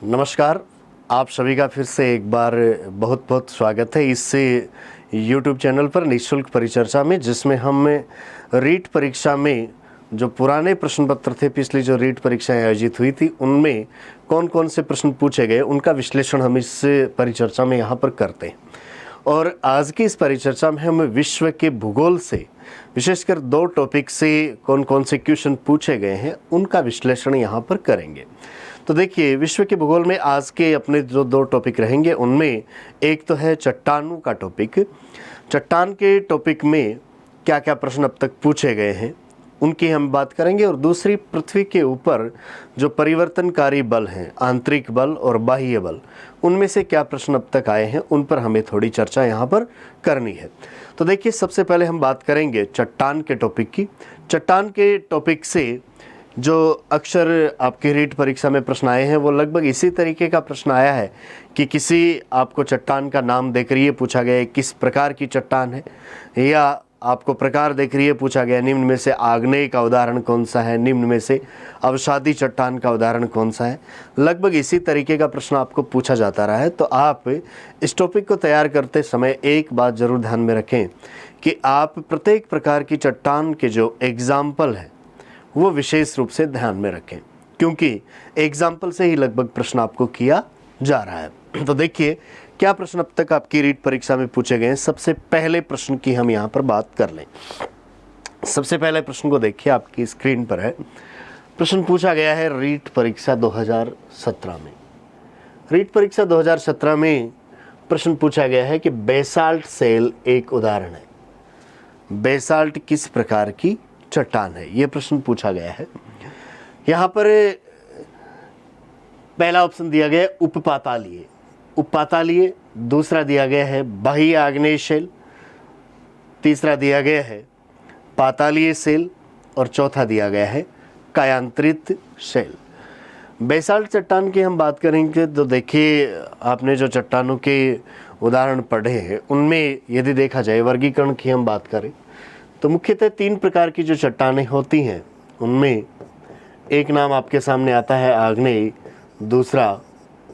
नमस्कार, आप सभी का फिर से एक बार बहुत बहुत स्वागत है इस YouTube चैनल पर निःशुल्क परिचर्चा में, जिसमें हम रीट परीक्षा में जो पुराने प्रश्न पत्र थे, पिछली जो रीट परीक्षाएं आयोजित हुई थी, उनमें कौन कौन से प्रश्न पूछे गए उनका विश्लेषण हम इस परिचर्चा में यहाँ पर करते हैं। और आज की इस परिचर्चा में हम विश्व के भूगोल से विशेषकर 2 टॉपिक से कौन कौन से क्वेश्चन पूछे गए हैं उनका विश्लेषण यहाँ पर करेंगे। तो देखिए, विश्व के भूगोल में आज के अपने जो 2 टॉपिक रहेंगे उनमें एक तो है चट्टानों का टॉपिक। चट्टान के टॉपिक में क्या क्या प्रश्न अब तक पूछे गए हैं उनकी हम बात करेंगे, और दूसरी पृथ्वी के ऊपर जो परिवर्तनकारी बल हैं, आंतरिक बल और बाह्य बल, उनमें से क्या प्रश्न अब तक आए हैं उन पर हमें थोड़ी चर्चा यहाँ पर करनी है। तो देखिए, सबसे पहले हम बात करेंगे चट्टान के टॉपिक की। चट्टान के टॉपिक से जो अक्सर आपकी रीट परीक्षा में प्रश्न आए हैं वो लगभग इसी तरीके का प्रश्न आया है कि किसी आपको चट्टान का नाम देकर ये पूछा गया है किस प्रकार की चट्टान है, या आपको प्रकार देकर ये पूछा गया निम्न में से आग्नेय का उदाहरण कौन सा है, निम्न में से अवसादी चट्टान का उदाहरण कौन सा है। लगभग इसी तरीके का प्रश्न आपको पूछा जाता रहा है। तो आप इस टॉपिक को तैयार करते समय एक बात ज़रूर ध्यान में रखें कि आप प्रत्येक प्रकार की चट्टान के जो एग्जाम्पल है वो विशेष रूप से ध्यान में रखें, क्योंकि एग्जाम्पल से ही लगभग प्रश्न आपको किया जा रहा है। तो देखिए, क्या प्रश्न अब तक आपकी रीट परीक्षा में पूछे गए हैं। सबसे पहले प्रश्न की हम यहाँ पर बात कर लें। सबसे पहले प्रश्न को देखिए, आपकी स्क्रीन पर है। प्रश्न पूछा गया है रीट परीक्षा 2017 में। रीट परीक्षा 2017 में प्रश्न पूछा गया है कि बेसाल्ट सेल एक उदाहरण है। बेसाल्ट किस प्रकार की चट्टान है, यह प्रश्न पूछा गया है। यहाँ पर पहला ऑप्शन दिया गया है उपपातालीय, उपपातालीय। दूसरा दिया गया है बाह्य आग्नेय शेल। तीसरा दिया गया है पातालीय सेल, और चौथा दिया गया है कायांतरित शेल। बेसाल्ट चट्टान की हम बात करेंगे तो देखिए, आपने जो चट्टानों के उदाहरण पढ़े हैं उनमें यदि देखा जाए वर्गीकरण की हम बात करें तो मुख्यतः 3 प्रकार की जो चट्टानें होती हैं उनमें एक नाम आपके सामने आता है आग्नेय, दूसरा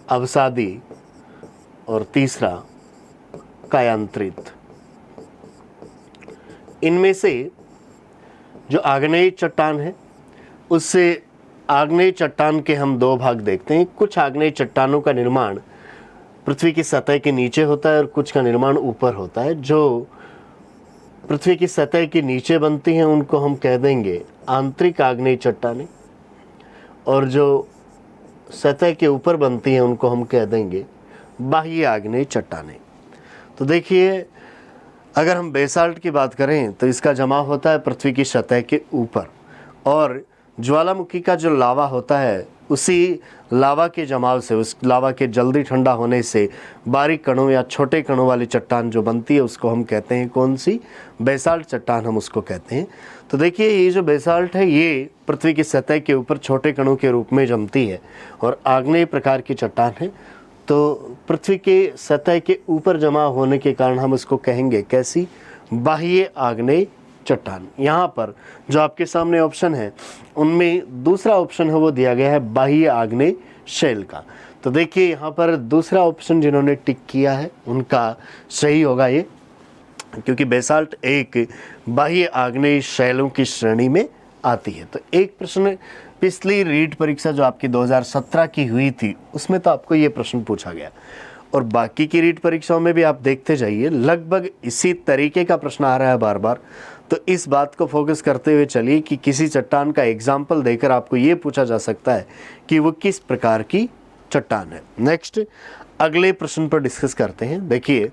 अवसादी और तीसरा कायांतरित। इनमें से जो आग्नेय चट्टान है उससे आग्नेय चट्टान के हम 2 भाग देखते हैं। कुछ आग्नेय चट्टानों का निर्माण पृथ्वी की सतह के नीचे होता है और कुछ का निर्माण ऊपर होता है। जो पृथ्वी की सतह के नीचे बनती हैं उनको हम कह देंगे आंतरिक आग्नेय चट्टानें, और जो सतह के ऊपर बनती हैं उनको हम कह देंगे बाह्य आग्नेय चट्टानें। तो देखिए, अगर हम बेसाल्ट की बात करें तो इसका जमाव होता है पृथ्वी की सतह के ऊपर, और ज्वालामुखी का जो लावा होता है उसी लावा के जमाव से, उस लावा के जल्दी ठंडा होने से बारीक कणों या छोटे कणों वाली चट्टान जो बनती है उसको हम कहते हैं कौन सी, बेसाल्ट चट्टान हम उसको कहते हैं। तो देखिए, ये जो बेसाल्ट है ये पृथ्वी की सतह के ऊपर छोटे कणों के रूप में जमती है और आग्नेय प्रकार की चट्टान है। तो पृथ्वी के सतह के ऊपर जमा होने के कारण हम इसको कहेंगे कैसी, बाह्य आग्नेय चट्टान। यहाँ पर जो आपके सामने ऑप्शन है उनमें दूसरा ऑप्शन है वो दिया गया है बाह्य आग्नेय शेल का। तो देखिए, यहाँ पर दूसरा ऑप्शन जिन्होंने टिक किया है उनका सही होगा ये, क्योंकि बेसाल्ट एक बाह्य आग्नेय शैलों की श्रेणी में आती है। तो एक प्रश्न पिछली रीट परीक्षा जो आपकी 2017 की हुई थी उसमें तो आपको ये प्रश्न पूछा गया, और बाकी की रीट परीक्षाओं में भी आप देखते जाइए लगभग इसी तरीके का प्रश्न आ रहा है बार बार। तो इस बात को फोकस करते हुए चलिए कि किसी चट्टान का एग्जाम्पल देकर आपको ये पूछा जा सकता है कि वो किस प्रकार की चट्टान है। नेक्स्ट अगले प्रश्न पर डिस्कस करते हैं। देखिए,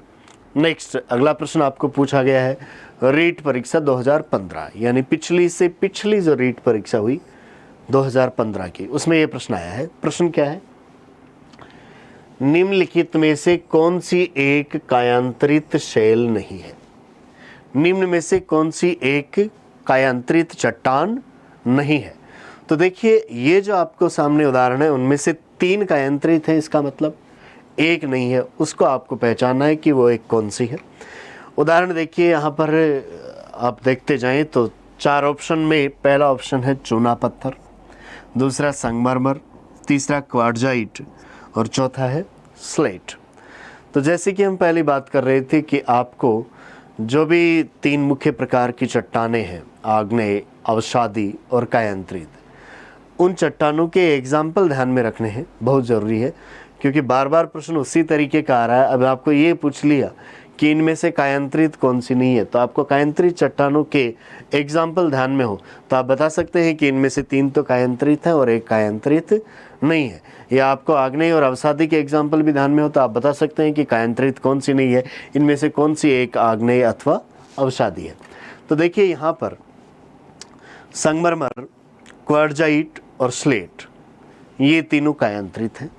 नेक्स्ट अगला प्रश्न आपको पूछा गया है रीट परीक्षा 2015, यानी पिछली से पिछली जो रीट परीक्षा हुई 2015 की, उसमें ये प्रश्न आया है। प्रश्न क्या है, निम्नलिखित में से कौन सी एक कायांतरित शेल नहीं है। निम्न में से कौन सी एक कायांतरित चट्टान नहीं है। तो देखिए, ये जो आपको सामने उदाहरण है उनमें से 3 कायांतरित है, इसका मतलब एक नहीं है। उसको आपको पहचानना है कि वो एक कौन सी है। उदाहरण देखिए, यहाँ पर आप देखते जाएं तो चार ऑप्शन में पहला ऑप्शन है चूना पत्थर, दूसरा संगमरमर, तीसरा क्वार्टजाइट और चौथा है स्लेट। तो जैसे कि हम पहले बात कर रहे थे कि आपको जो भी तीन मुख्य प्रकार की चट्टानें हैं, आग्नेय, अवसादी और कायांतरित, उन चट्टानों के एग्जाम्पल ध्यान में रखने हैं, बहुत ज़रूरी है, क्योंकि बार बार प्रश्न उसी तरीके का आ रहा है। अब आपको ये पूछ लिया कि इनमें से कायांतरित कौन सी नहीं है, तो आपको कायांतरित चट्टानों के एग्जाम्पल ध्यान में हो तो आप बता सकते हैं कि इनमें से तीन तो कायांतरित है और एक कायांतरित नहीं है। या आपको आग्नेय और अवसादी के एग्जाम्पल भी ध्यान में हो तो आप बता सकते हैं कि कायांतरित कौन सी नहीं है, इनमें से कौन सी एक आग्नेय अथवा अवसादी है। तो देखिए यहाँ पर संगमरमर, क्वार्टजाइट और स्लेट ये तीनों कायांतरित हैं,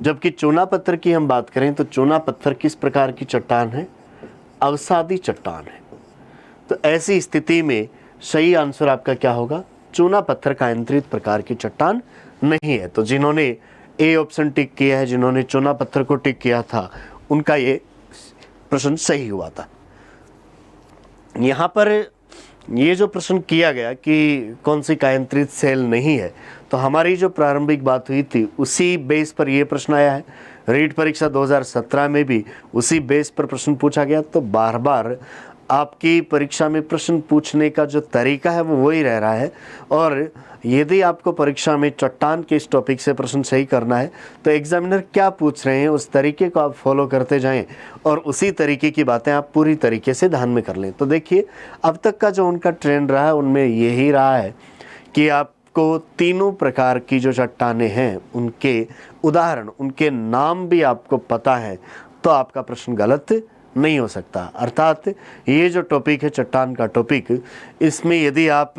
जबकि चूना पत्थर की हम बात करें तो चूना पत्थर किस प्रकार की चट्टान है? अवसादी चट्टान है। तो ऐसी स्थिति में सही आंसर आपका क्या होगा? चूना पत्थर कायांतरित प्रकार की चट्टान नहीं है। तो जिन्होंने ए ऑप्शन टिक किया है, जिन्होंने चूना पत्थर को टिक किया था, उनका ये प्रश्न सही हुआ था। यहाँ पर ये जो प्रश्न किया गया कि कौन सी कायांतरित सेल नहीं है, तो हमारी जो प्रारंभिक बात हुई थी उसी बेस पर ये प्रश्न आया है। रीट परीक्षा 2017 में भी उसी बेस पर प्रश्न पूछा गया। तो बार बार आपकी परीक्षा में प्रश्न पूछने का जो तरीका है वो वही रह रहा है, और यदि आपको परीक्षा में चट्टान के इस टॉपिक से प्रश्न सही करना है तो एग्जामिनर क्या पूछ रहे हैं उस तरीके को आप फॉलो करते जाएं और उसी तरीके की बातें आप पूरी तरीके से ध्यान में कर लें। तो देखिए अब तक का जो उनका ट्रेंड रहा है उनमें यही रहा है कि आपको तीनों प्रकार की जो चट्टानें हैं उनके उदाहरण, उनके नाम भी आपको पता है तो आपका प्रश्न गलत नहीं हो सकता। अर्थात ये जो टॉपिक है चट्टान का टॉपिक, इसमें यदि आप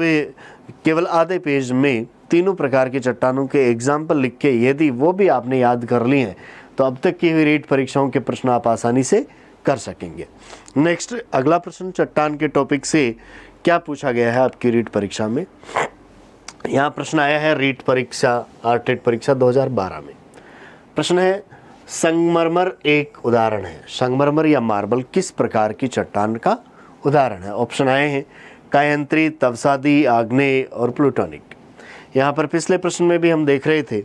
केवल आधे पेज में तीनों प्रकार की चट्टानों के एग्जाम्पल लिख के यदि वो भी आपने याद कर लिए हैं तो अब तक की हुई रीट परीक्षाओं के प्रश्न आप आसानी से कर सकेंगे। नेक्स्ट अगला प्रश्न चट्टान के टॉपिक से क्या पूछा गया है आपकी रीट परीक्षा में। यहाँ प्रश्न आया है रीट परीक्षा आरटेट परीक्षा 2012 में। प्रश्न है संगमरमर एक उदाहरण है। संगमरमर या मार्बल किस प्रकार की चट्टान का उदाहरण है? ऑप्शन आए हैं कायांतरित, अवसादी, आग्नेय और प्लूटोनिक। यहाँ पर पिछले प्रश्न में भी हम देख रहे थे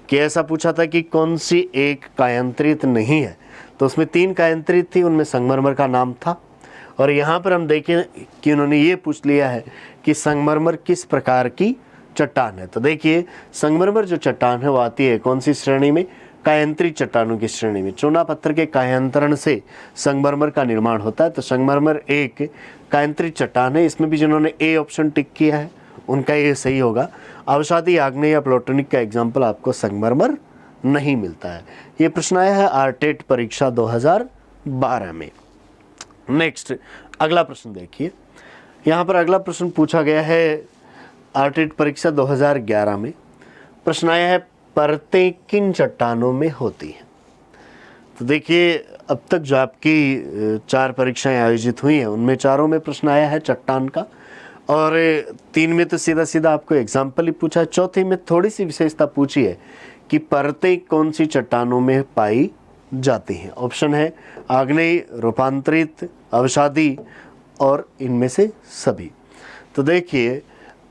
कि ऐसा पूछा था कि कौन सी एक कायांतरित नहीं है, तो उसमें तीन कायांतरित थी, उनमें संगमरमर का नाम था। और यहाँ पर हम देखें कि उन्होंने ये पूछ लिया है कि संगमरमर किस प्रकार की चट्टान है। तो देखिए संगमरमर जो चट्टान है वो आती है कौन सी श्रेणी में? कायांतरित चट्टानों की श्रेणी में। चूना पत्थर के कायांतरण से संगमरमर का निर्माण होता है, तो संगमरमर एक कायांतरित चट्टान है। इसमें भी जिन्होंने ए ऑप्शन टिक किया है उनका ये सही होगा। अवसादी, आग्नेय या प्लूटोनिक का एग्जाम्पल आपको संगमरमर नहीं मिलता है। ये प्रश्न आया है आरटेट परीक्षा 2012 में। नेक्स्ट अगला प्रश्न देखिए, यहाँ पर अगला प्रश्न पूछा गया है आरटेट परीक्षा 2011 में। प्रश्न आया है परतें किन चट्टानों में होती हैं? तो देखिए अब तक जो आपकी 4 परीक्षाएं आयोजित हुई हैं उनमें चारों में प्रश्न आया है चट्टान का, और 3 में तो सीधा सीधा आपको एग्जाम्पल ही पूछा है। चौथे में थोड़ी सी विशेषता पूछी है कि परतें कौन सी चट्टानों में पाई जाती हैं। ऑप्शन है आग्नेय, रूपांतरित, अवसादी और इनमें से सभी। तो देखिए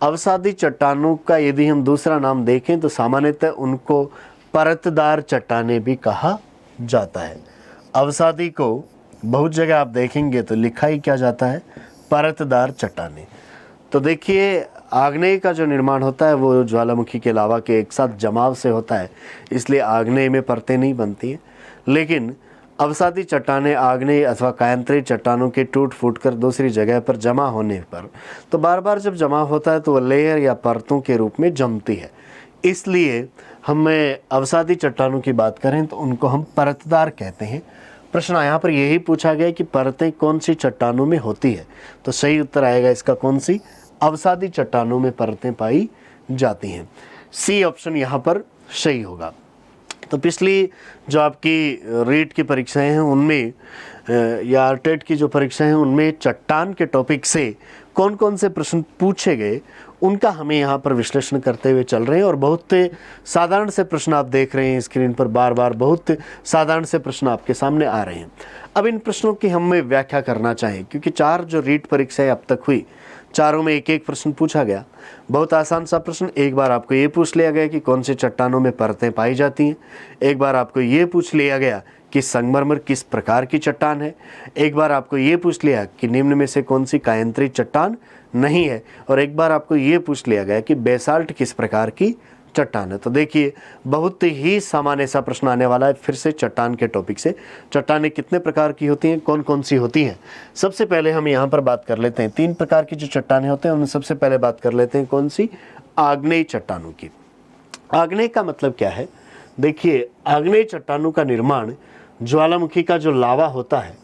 अवसादी चट्टानों का यदि हम दूसरा नाम देखें तो सामान्यतः उनको परतदार चट्टानें भी कहा जाता है। अवसादी को बहुत जगह आप देखेंगे तो लिखा ही क्या जाता है? परतदार चट्टानें। तो देखिए आग्नेय का जो निर्माण होता है वो ज्वालामुखी के लावा के एक साथ जमाव से होता है, इसलिए आग्नेय में परतें नहीं बनती हैं। लेकिन अवसादी चट्टानें आग्नेय अथवा कायांतरित चट्टानों के टूट फूट कर दूसरी जगह पर जमा होने पर, तो बार बार जब जमा होता है तो वह लेयर या परतों के रूप में जमती है। इसलिए हमें अवसादी चट्टानों की बात करें तो उनको हम परतदार कहते हैं। प्रश्न यहाँ पर यही पूछा गया कि परतें कौन सी चट्टानों में होती है, तो सही उत्तर आएगा इसका कौन सी? अवसादी चट्टानों में परतें पाई जाती हैं। सी ऑप्शन यहाँ पर सही होगा। तो पिछली जो आपकी रीट की परीक्षाएं हैं उनमें या आरटेट की जो परीक्षाएं हैं उनमें चट्टान के टॉपिक से कौन कौन से प्रश्न पूछे गए उनका हमें यहाँ पर विश्लेषण करते हुए चल रहे हैं। और बहुत साधारण से प्रश्न आप देख रहे हैं स्क्रीन पर, बार बार बहुत साधारण से प्रश्न आपके सामने आ रहे हैं। अब इन प्रश्नों की हमें व्याख्या करना चाहें, क्योंकि 4 जो रीट परीक्षाएं अब तक हुई चारों में एक एक प्रश्न पूछा गया। बहुत आसान सा प्रश्न। एक बार आपको ये पूछ लिया गया कि कौन से चट्टानों में परतें पाई जाती हैं। एक बार आपको ये पूछ लिया गया कि संगमरमर किस प्रकार की चट्टान है। एक बार आपको ये पूछ लिया कि निम्न में से कौन सी कायांतरित चट्टान नहीं है। और एक बार आपको ये पूछ लिया गया कि बेसाल्ट किस प्रकार की चट्टान है। तो देखिए बहुत ही सामान्य सा प्रश्न आने वाला है फिर से चट्टान के टॉपिक से। चट्टानें कितने प्रकार की होती हैं, कौन कौन सी होती हैं। सबसे पहले हम यहाँ पर बात कर लेते हैं 3 प्रकार की जो चट्टानें होते हैं उनमें सबसे पहले बात कर लेते हैं कौन सी, आग्नेय चट्टानों की। आग्नेय का मतलब क्या है, देखिए आग्नेय चट्टानों का निर्माण ज्वालामुखी का जो लावा होता है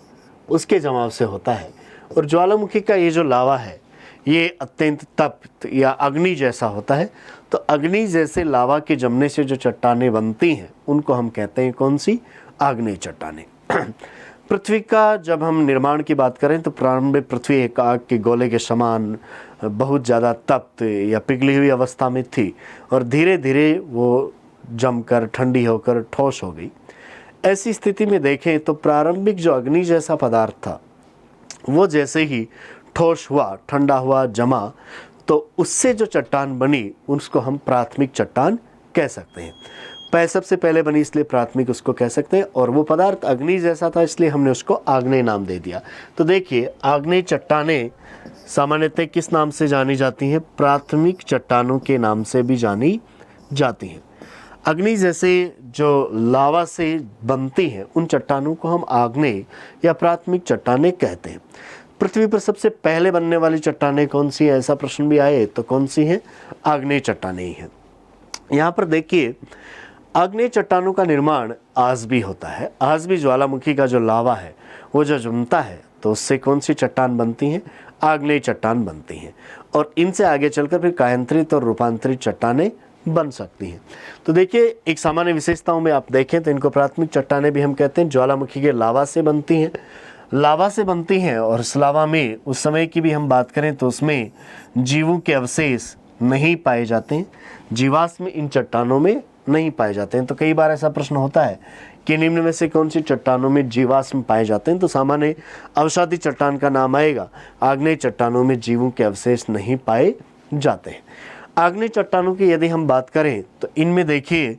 उसके जमाव से होता है। और ज्वालामुखी का ये जो लावा है ये अत्यंत तप्त या अग्नि जैसा होता है। तो अग्नि जैसे लावा के जमने से जो चट्टानें बनती हैं उनको हम कहते हैं कौन सी, आग्नेय चट्टानें। पृथ्वी का जब हम निर्माण की बात करें तो प्रारंभ में पृथ्वी एक आग के गोले के समान बहुत ज़्यादा तप्त या पिघली हुई अवस्था में थी और धीरे धीरे वो जमकर ठंडी होकर ठोस हो गई। ऐसी स्थिति में देखें तो प्रारंभिक जो अग्नि जैसा पदार्थ था वो जैसे ही ठोस हुआ, ठंडा हुआ, जमा, तो उससे जो चट्टान बनी उसको हम प्राथमिक चट्टान कह सकते हैं। सबसे पहले बनी इसलिए प्राथमिक उसको कह सकते हैं। और वो पदार्थ अग्नि जैसा था इसलिए हमने उसको आग्नेय नाम दे दिया। तो देखिए आग्नेय चट्टानें सामान्यतः किस नाम से जानी जाती हैं, प्राथमिक चट्टानों के नाम से भी जानी जाती हैं। अग्नि जैसे जो लावा से बनती हैं उन चट्टानों को हम आग्नेय या प्राथमिक चट्टानें कहते हैं। पृथ्वी पर सबसे पहले बनने वाली चट्टानें कौन सी है, ऐसा प्रश्न भी आए तो कौन सी है, आग्नेय चट्टानें ही हैं। यहाँ पर देखिए आग्नेय चट्टानों का निर्माण आज भी होता है। आज भी ज्वालामुखी का जो लावा है वो जो जमता है तो उससे कौन सी चट्टान बनती हैं, आग्नेय चट्टान बनती हैं। और इनसे आगे चलकर फिर कायांतरित और रूपांतरित चट्टानें बन सकती हैं। तो देखिए एक सामान्य विशेषताओं में आप देखें तो इनको प्राथमिक चट्टानें भी हम कहते हैं। ज्वालामुखी के लावा से बनती हैं, लावा से बनती हैं। और इस लावा में उस समय की भी हम बात करें तो उसमें जीवों के अवशेष नहीं पाए जाते हैं, जीवाश्म इन चट्टानों में नहीं पाए जाते हैं। तो कई बार ऐसा प्रश्न होता है कि निम्न में से कौन सी चट्टानों में जीवाश्म पाए जाते हैं, तो सामान्य अवसादी चट्टान का नाम आएगा। आग्नेय चट्टानों में जीवों के अवशेष नहीं पाए जाते हैं। आग्नेय चट्टानों की यदि हम बात करें तो इनमें देखिए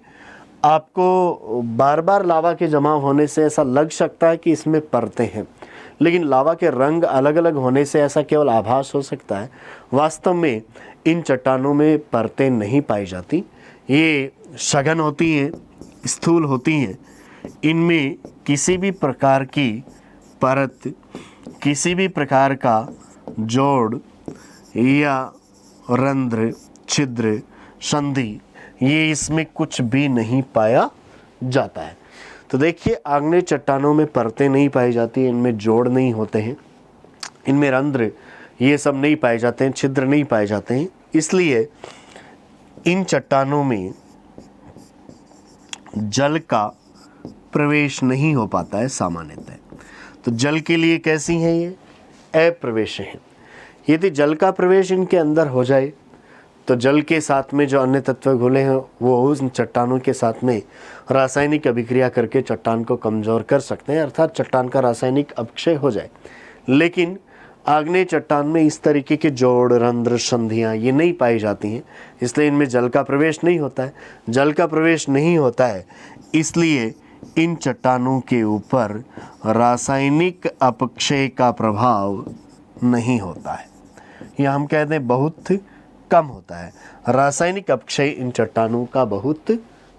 आपको बार बार लावा के जमा होने से ऐसा लग सकता है कि इसमें परतें हैं, लेकिन लावा के रंग अलग अलग होने से ऐसा केवल आभास हो सकता है। वास्तव में इन चट्टानों में परतें नहीं पाई जाती, ये सघन होती हैं, स्थूल होती हैं। इनमें किसी भी प्रकार की परत, किसी भी प्रकार का जोड़ या रंध्र, छिद्र, संधि, ये इसमें कुछ भी नहीं पाया जाता है। तो देखिए आग्नेय चट्टानों में परतें नहीं पाई जाती, इनमें जोड़ नहीं होते हैं, इनमें रंध्र ये सब नहीं पाए जाते हैं, छिद्र नहीं पाए जाते हैं। इसलिए इन चट्टानों में जल का प्रवेश नहीं हो पाता है सामान्यतः। तो जल के लिए कैसी हैं ये, अप्रवेश हैं। यदि जल का प्रवेश इनके अंदर हो जाए तो जल के साथ में जो अन्य तत्व घुले हैं वो उन चट्टानों के साथ में रासायनिक अभिक्रिया करके चट्टान को कमज़ोर कर सकते हैं, अर्थात चट्टान का रासायनिक अपक्षय हो जाए। लेकिन आग्नेय चट्टान में इस तरीके के जोड़, रंध्र, संधियाँ ये नहीं पाई जाती हैं, इसलिए इनमें जल का प्रवेश नहीं होता है। जल का प्रवेश नहीं होता है इसलिए इन चट्टानों के ऊपर रासायनिक अपक्षय का प्रभाव नहीं होता है, या हम कहते हैं बहुत कम होता है। रासायनिक अपक्षय इन चट्टानों का बहुत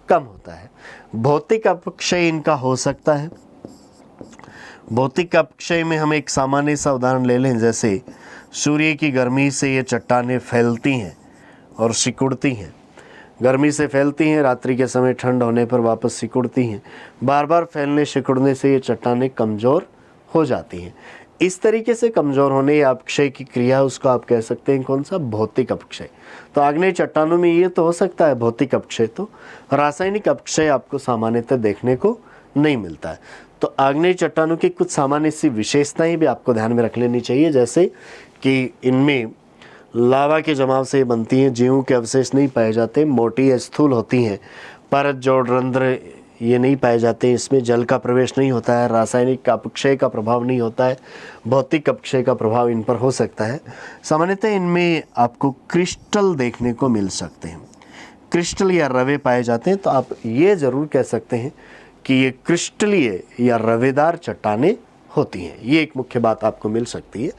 कम होता है। भौतिक अपक्षय इनका हो सकता है। भौतिक अपक्षय में हम एक सामान्य सा उदाहरण ले लें, जैसे सूर्य की गर्मी से ये चट्टानें फैलती हैं और सिकुड़ती हैं। गर्मी से फैलती हैं, रात्रि के समय ठंड होने पर वापस सिकुड़ती हैं। बार बार फैलने सिकुड़ने से ये चट्टानें कमज़ोर हो जाती हैं। इस तरीके से कमज़ोर होने या अपक्षय की क्रिया उसको आप कह सकते हैं कौन सा, भौतिक अपक्षय। तो आग्नेय चट्टानों में ये तो हो सकता है भौतिक अपक्षय, तो रासायनिक अपक्षय आपको सामान्यतः देखने को नहीं मिलता है। तो आग्नेय चट्टानों की कुछ सामान्य सी विशेषताएं भी आपको ध्यान में रख लेनी चाहिए, जैसे कि इनमें लावा के जमाव से बनती हैं, जीवों के अवशेष नहीं पाए जाते, मोटी या स्थूल होती हैं, परत, जोड़, रंध्र ये नहीं पाए जाते हैं, इसमें जल का प्रवेश नहीं होता है, रासायनिक अपक्षय का प्रभाव नहीं होता है, भौतिक अपक्षय का प्रभाव इन पर हो सकता है। सामान्यतः इनमें आपको क्रिस्टल देखने को मिल सकते हैं, क्रिस्टल या रवे पाए जाते हैं। तो आप ये ज़रूर कह सकते हैं कि ये क्रिस्टलीय या रवेदार चट्टानें होती हैं। ये एक मुख्य बात आपको मिल सकती है।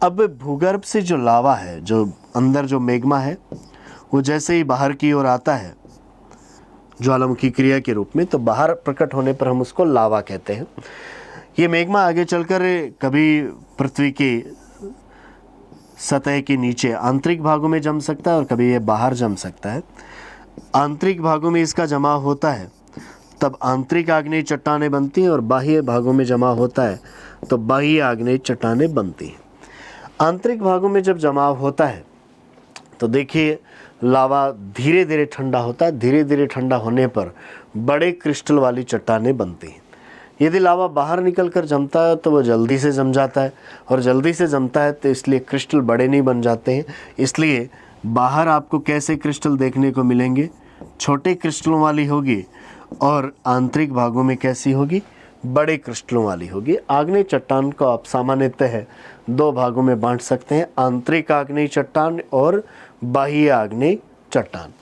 अब भूगर्भ से जो लावा है, जो अंदर जो मैग्मा है, वो जैसे ही बाहर की ओर आता है ज्वालामुखी क्रिया के रूप में, तो बाहर प्रकट होने पर हम उसको लावा कहते हैं। ये मैग्मा आगे चलकर कभी पृथ्वी के सतह के नीचे आंतरिक भागों में जम सकता है और कभी ये बाहर जम सकता है। आंतरिक भागों में इसका जमाव होता है तब आंतरिक आग्नेय चट्टानें बनती हैं, और बाह्य भागों में जमा होता है तो बाह्य आग्नेय चट्टानें बनती हैं। आंतरिक भागों में जब जमाव होता है तो देखिए लावा धीरे धीरे ठंडा होता है, धीरे धीरे ठंडा होने पर बड़े क्रिस्टल वाली चट्टानें बनती हैं। यदि लावा बाहर निकल कर जमता है तो वो जल्दी से जम जाता है, और जल्दी से जमता है तो इसलिए क्रिस्टल बड़े नहीं बन जाते हैं। इसलिए बाहर आपको कैसे क्रिस्टल देखने को मिलेंगे, छोटे क्रिस्टलों वाली होगी, और आंतरिक भागों में कैसी होगी, बड़े क्रिस्टलों वाली होगी। आग्नेय चट्टान को आप सामान्यतः दो भागों में बांट सकते हैं, आंतरिक आग्नेय चट्टान और बाह्य आग्नेय चट्टान।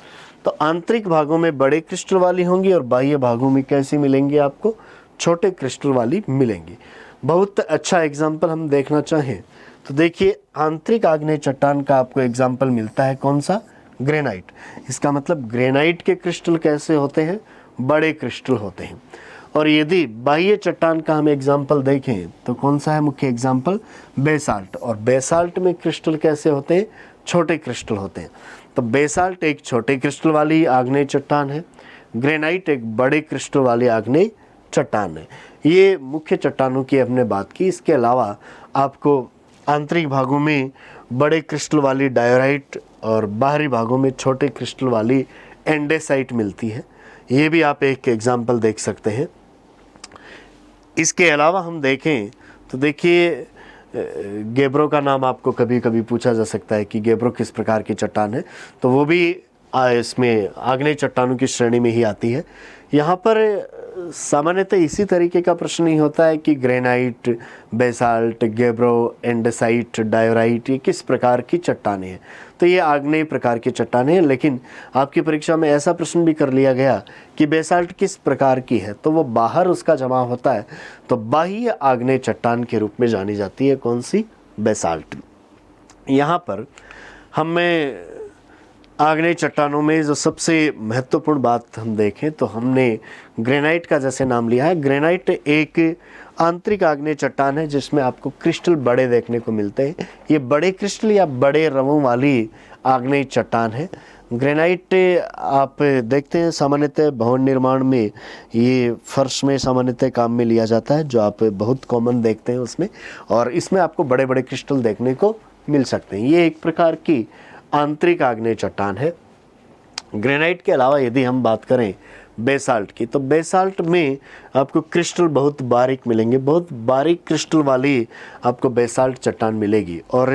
तो आंतरिक भागों में बड़े क्रिस्टल वाली होंगी और बाह्य भागों में कैसी मिलेंगी, आपको छोटे क्रिस्टल वाली मिलेंगी। बहुत अच्छा एग्जाम्पल हम देखना चाहें तो देखिए आंतरिक आग्नेय चट्टान का आपको एग्जाम्पल मिलता है कौन सा, ग्रेनाइट। इसका मतलब ग्रेनाइट के क्रिस्टल कैसे होते हैं, बड़े क्रिस्टल होते हैं। और यदि बाह्य चट्टान का हम एग्जाम्पल देखें तो कौन सा है मुख्य एग्जाम्पल, बेसाल्ट। और बेसाल्ट में क्रिस्टल कैसे होते हैं, छोटे क्रिस्टल होते हैं। तो बेसाल्ट एक छोटे क्रिस्टल वाली आग्नेय चट्टान है, ग्रेनाइट एक बड़े क्रिस्टल वाली आग्नेय चट्टान है। ये मुख्य चट्टानों की हमने बात की। इसके अलावा आपको आंतरिक भागों में बड़े क्रिस्टल वाली डायोराइट और बाहरी भागों में छोटे क्रिस्टल वाली एंडेसाइट मिलती है। ये भी आप एक एग्जाम्पल देख सकते हैं। इसके अलावा हम देखें तो देखिए गेब्रो का नाम आपको कभी कभी पूछा जा सकता है कि गेब्रो किस प्रकार की चट्टान है, तो वो भी इसमें आग्नेय चट्टानों की श्रेणी में ही आती है। यहाँ पर सामान्यतः इसी तरीके का प्रश्न ही होता है कि ग्रेनाइट, बेसाल्ट, गेब्रो, एंडेसाइट, डायोराइट ये किस प्रकार की चट्टानें हैं। तो ये आग्नेय प्रकार की चट्टानें हैं। लेकिन आपकी परीक्षा में ऐसा प्रश्न भी कर लिया गया कि बेसाल्ट किस प्रकार की है, तो वो बाहर उसका जमा होता है, तो बाह्य आग्नेय चट्टान के रूप में जानी जाती है कौन सी, बेसाल्ट। यहाँ पर हमें आग्नेय चट्टानों में जो सबसे महत्वपूर्ण बात हम देखें तो हमने ग्रेनाइट का जैसे नाम लिया है। ग्रेनाइट एक आंतरिक आग्नेय चट्टान है जिसमें आपको क्रिस्टल बड़े देखने को मिलते हैं। ये बड़े क्रिस्टल या बड़े रवों वाली आग्नेय चट्टान है। ग्रेनाइट आप देखते हैं सामान्यतः भवन निर्माण में ये फर्श में सामान्यतः काम में लिया जाता है, जो आप बहुत कॉमन देखते हैं उसमें, और इसमें आपको बड़े बड़े क्रिस्टल देखने को मिल सकते हैं। ये एक प्रकार की आंतरिक आग्नेय चट्टान है। ग्रेनाइट के अलावा यदि हम बात करें बेसाल्ट की, तो बेसाल्ट में आपको क्रिस्टल बहुत बारीक मिलेंगे, बहुत बारीक क्रिस्टल वाली आपको बेसाल्ट चट्टान मिलेगी। और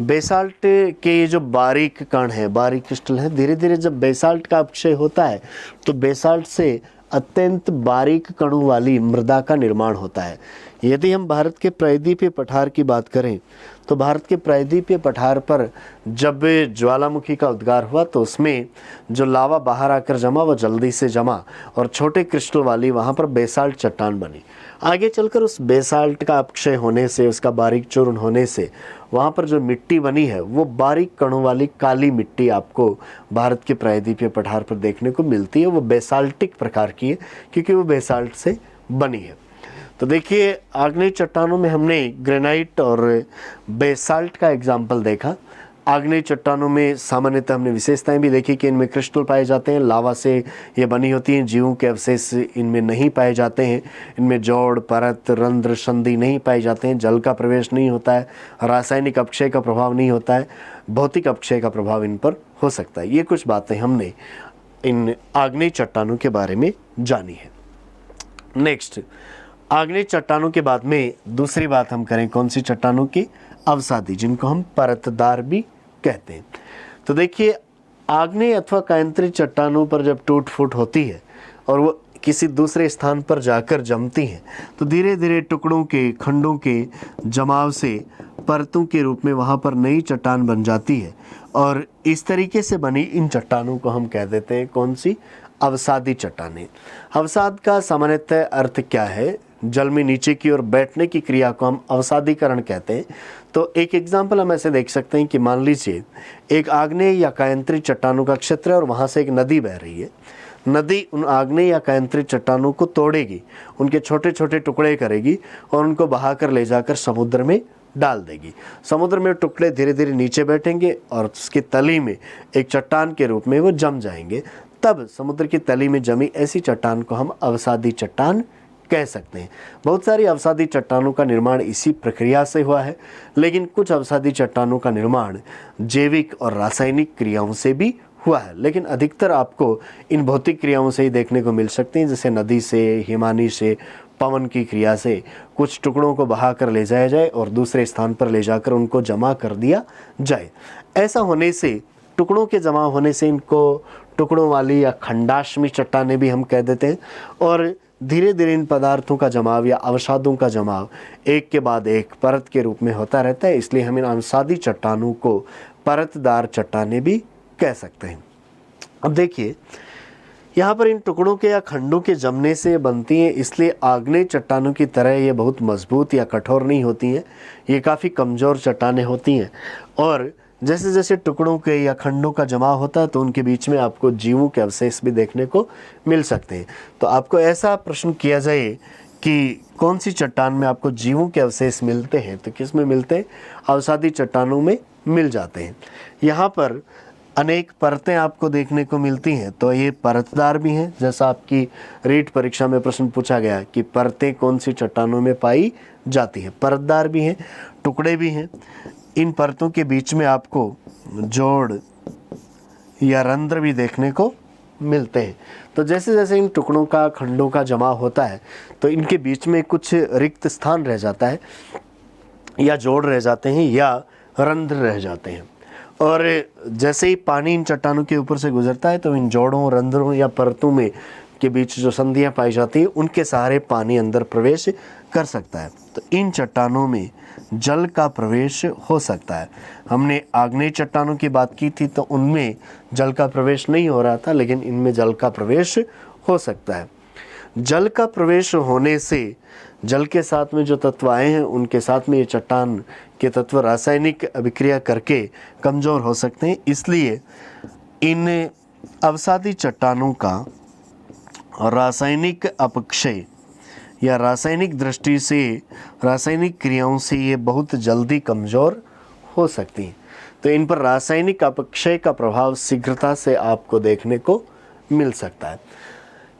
बेसाल्ट के ये जो बारीक कण है, बारीक क्रिस्टल है, धीरे धीरे जब बेसाल्ट का अपक्षय होता है तो बेसाल्ट से अत्यंत बारीक कणों वाली मृदा का निर्माण होता है। यदि हम भारत के प्रायद्वीपीय पठार की बात करें तो भारत के प्रायद्वीपीय पठार पर जब ज्वालामुखी का उद्गार हुआ तो उसमें जो लावा बाहर आकर जमा वो जल्दी से जमा और छोटे क्रिस्टल वाली वहाँ पर बेसाल्ट चट्टान बनी। आगे चलकर उस बेसाल्ट का अपक्षय होने से, उसका बारीक चूर्ण होने से वहाँ पर जो मिट्टी बनी है वो बारीक कणों वाली काली मिट्टी आपको भारत के प्रायद्वीपीय पठार पर देखने को मिलती है। वो बेसाल्टिक प्रकार की है क्योंकि वो बेसाल्ट से बनी है। तो देखिए आग्नेय चट्टानों में हमने ग्रेनाइट और बेसाल्ट का एग्जाम्पल देखा। आग्नेय चट्टानों में सामान्यतः हमने विशेषताएं भी देखी कि इनमें क्रिस्टल पाए जाते हैं, लावा से ये बनी होती हैं, जीवों के अवशेष इनमें नहीं पाए जाते हैं, इनमें जोड़, परत, रंध्र, संधि नहीं पाए जाते हैं, जल का प्रवेश नहीं होता है, रासायनिक अपक्षय का प्रभाव नहीं होता है, भौतिक अपक्षय का प्रभाव इन पर हो सकता है। ये कुछ बातें हमने इन आग्नेय चट्टानों के बारे में जानी है। नेक्स्ट, आग्नेय चट्टानों के बाद में दूसरी बात हम करें कौन सी चट्टानों की, अवसादी, जिनको हम परतदार भी कहते हैं। तो देखिए आग्नेय अथवा कायांतरिक चट्टानों पर जब टूट फूट होती है और वो किसी दूसरे स्थान पर जाकर जमती हैं तो धीरे धीरे टुकड़ों के खंडों के जमाव से परतों के रूप में वहाँ पर नई चट्टान बन जाती है। और इस तरीके से बनी इन चट्टानों को हम कह देते हैं कौन सी? अवसादी चट्टानें। अवसाद का सामान्यतः अर्थ क्या है? जल में नीचे की ओर बैठने की क्रिया को हम अवसादीकरण कहते हैं। तो एक एग्जाम्पल हम ऐसे देख सकते हैं कि मान लीजिए एक आग्नेय या कायांतरी चट्टानों का क्षेत्र है और वहाँ से एक नदी बह रही है। नदी उन आग्नेय या कायांतरित चट्टानों को तोड़ेगी, उनके छोटे छोटे टुकड़े करेगी और उनको बहाकर ले जाकर समुद्र में डाल देगी। समुद्र में टुकड़े धीरे धीरे नीचे बैठेंगे और उसकी तली में एक चट्टान के रूप में वो जम जाएंगे। तब समुद्र की तली में जमी ऐसी चट्टान को हम अवसादी चट्टान कह सकते हैं। बहुत सारी अवसादी चट्टानों का निर्माण इसी प्रक्रिया से हुआ है, लेकिन कुछ अवसादी चट्टानों का निर्माण जैविक और रासायनिक क्रियाओं से भी हुआ है, लेकिन अधिकतर आपको इन भौतिक क्रियाओं से ही देखने को मिल सकते हैं, जैसे नदी से, हिमानी से, पवन की क्रिया से कुछ टुकड़ों को बहा कर ले जाया जाए और दूसरे स्थान पर ले जाकर उनको जमा कर दिया जाए। ऐसा होने से, टुकड़ों के जमा होने से इनको टुकड़ों वाली या खंडाश्मी चट्टानें भी हम कह देते हैं। और धीरे धीरे इन पदार्थों का जमाव या अवसादों का जमाव एक के बाद एक परत के रूप में होता रहता है, इसलिए हम इन अवसादी चट्टानों को परतदार चट्टानें भी कह सकते हैं। अब देखिए यहाँ पर इन टुकड़ों के या खंडों के जमने से बनती हैं, इसलिए आग्नेय चट्टानों की तरह ये बहुत मजबूत या कठोर नहीं होती हैं। ये काफ़ी कमज़ोर चट्टानें होती हैं और जैसे जैसे टुकड़ों के या खंडों का जमा होता है तो उनके बीच में आपको जीवों के अवशेष भी देखने को मिल सकते हैं। तो आपको ऐसा प्रश्न किया जाए कि कौन सी चट्टान में आपको जीवों के अवशेष मिलते हैं, तो किस में मिलते हैं? अवसादी चट्टानों में मिल जाते हैं। यहाँ पर अनेक परतें आपको देखने को मिलती हैं, तो ये परतदार भी हैं। जैसा आपकी रीट परीक्षा में प्रश्न पूछा गया कि परतें कौन सी चट्टानों में पाई जाती हैं, परतदार भी हैं, टुकड़े भी हैं। इन परतों के बीच में आपको जोड़ या रंध्र भी देखने को मिलते हैं। तो जैसे जैसे इन टुकड़ों का, खंडों का जमा होता है तो इनके बीच में कुछ रिक्त स्थान रह जाता है, या जोड़ रह जाते हैं या रंध्र रह जाते हैं। और जैसे ही पानी इन चट्टानों के ऊपर से गुजरता है तो इन जोड़ों, रंध्रों या परतों में के बीच जो संधियां पाई जाती हैं उनके सहारे पानी अंदर प्रवेश कर सकता है। तो इन चट्टानों में जल का प्रवेश हो सकता है। हमने आग्नेय चट्टानों की बात की थी तो उनमें जल का प्रवेश नहीं हो रहा था, लेकिन इनमें जल का प्रवेश हो सकता है। जल का प्रवेश होने से जल के साथ में जो तत्व आए हैं उनके साथ में ये चट्टान के तत्व रासायनिक अभिक्रिया करके कमज़ोर हो सकते हैं, इसलिए इन अवसादी चट्टानों का रासायनिक अपक्षय या रासायनिक दृष्टि से, रासायनिक क्रियाओं से ये बहुत जल्दी कमज़ोर हो सकती हैं। तो इन पर रासायनिक अपक्षय का प्रभाव शीघ्रता से आपको देखने को मिल सकता है।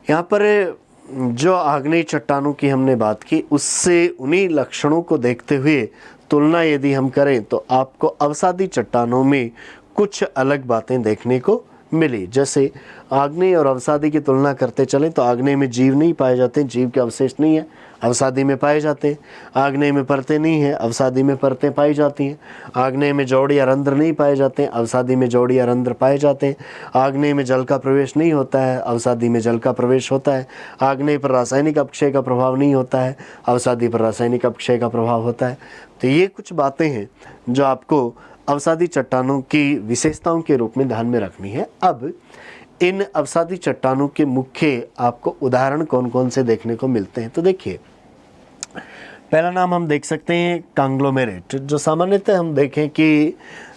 यहाँ पर जो आग्नेय चट्टानों की हमने बात की, उससे उन्हीं लक्षणों को देखते हुए तुलना यदि हम करें तो आपको अवसादी चट्टानों में कुछ अलग बातें देखने को मिली। जैसे आग्नेय और अवसादी की तुलना करते चलें तो आग्नेय में जीव नहीं पाए जाते, जीव के अवशेष नहीं है, अवसादी में पाए जाते हैं। आग्नेय में परतें नहीं है, अवसादी में परतें पाई जाती हैं। आग्नेय में जोड़ या रंध्र नहीं पाए जाते हैं, अवसादी में जोड़ या रंध्र पाए जाते हैं। आग्नेय में जल का प्रवेश नहीं होता है, अवसादी में जल का प्रवेश होता है। आग्नेय पर रासायनिक अपक्षय का प्रभाव नहीं होता है, अवसादी पर रासायनिक अपक्षय का प्रभाव होता है। तो ये कुछ बातें हैं जो आपको अवसादी चट्टानों की विशेषताओं के रूप में ध्यान में रखनी है। अब इन अवसादी चट्टानों के मुख्य आपको उदाहरण कौन कौन से देखने को मिलते हैं, तो देखिए पहला नाम हम देख सकते हैं कांग्लोमेरेट। जो सामान्यतः हम देखें कि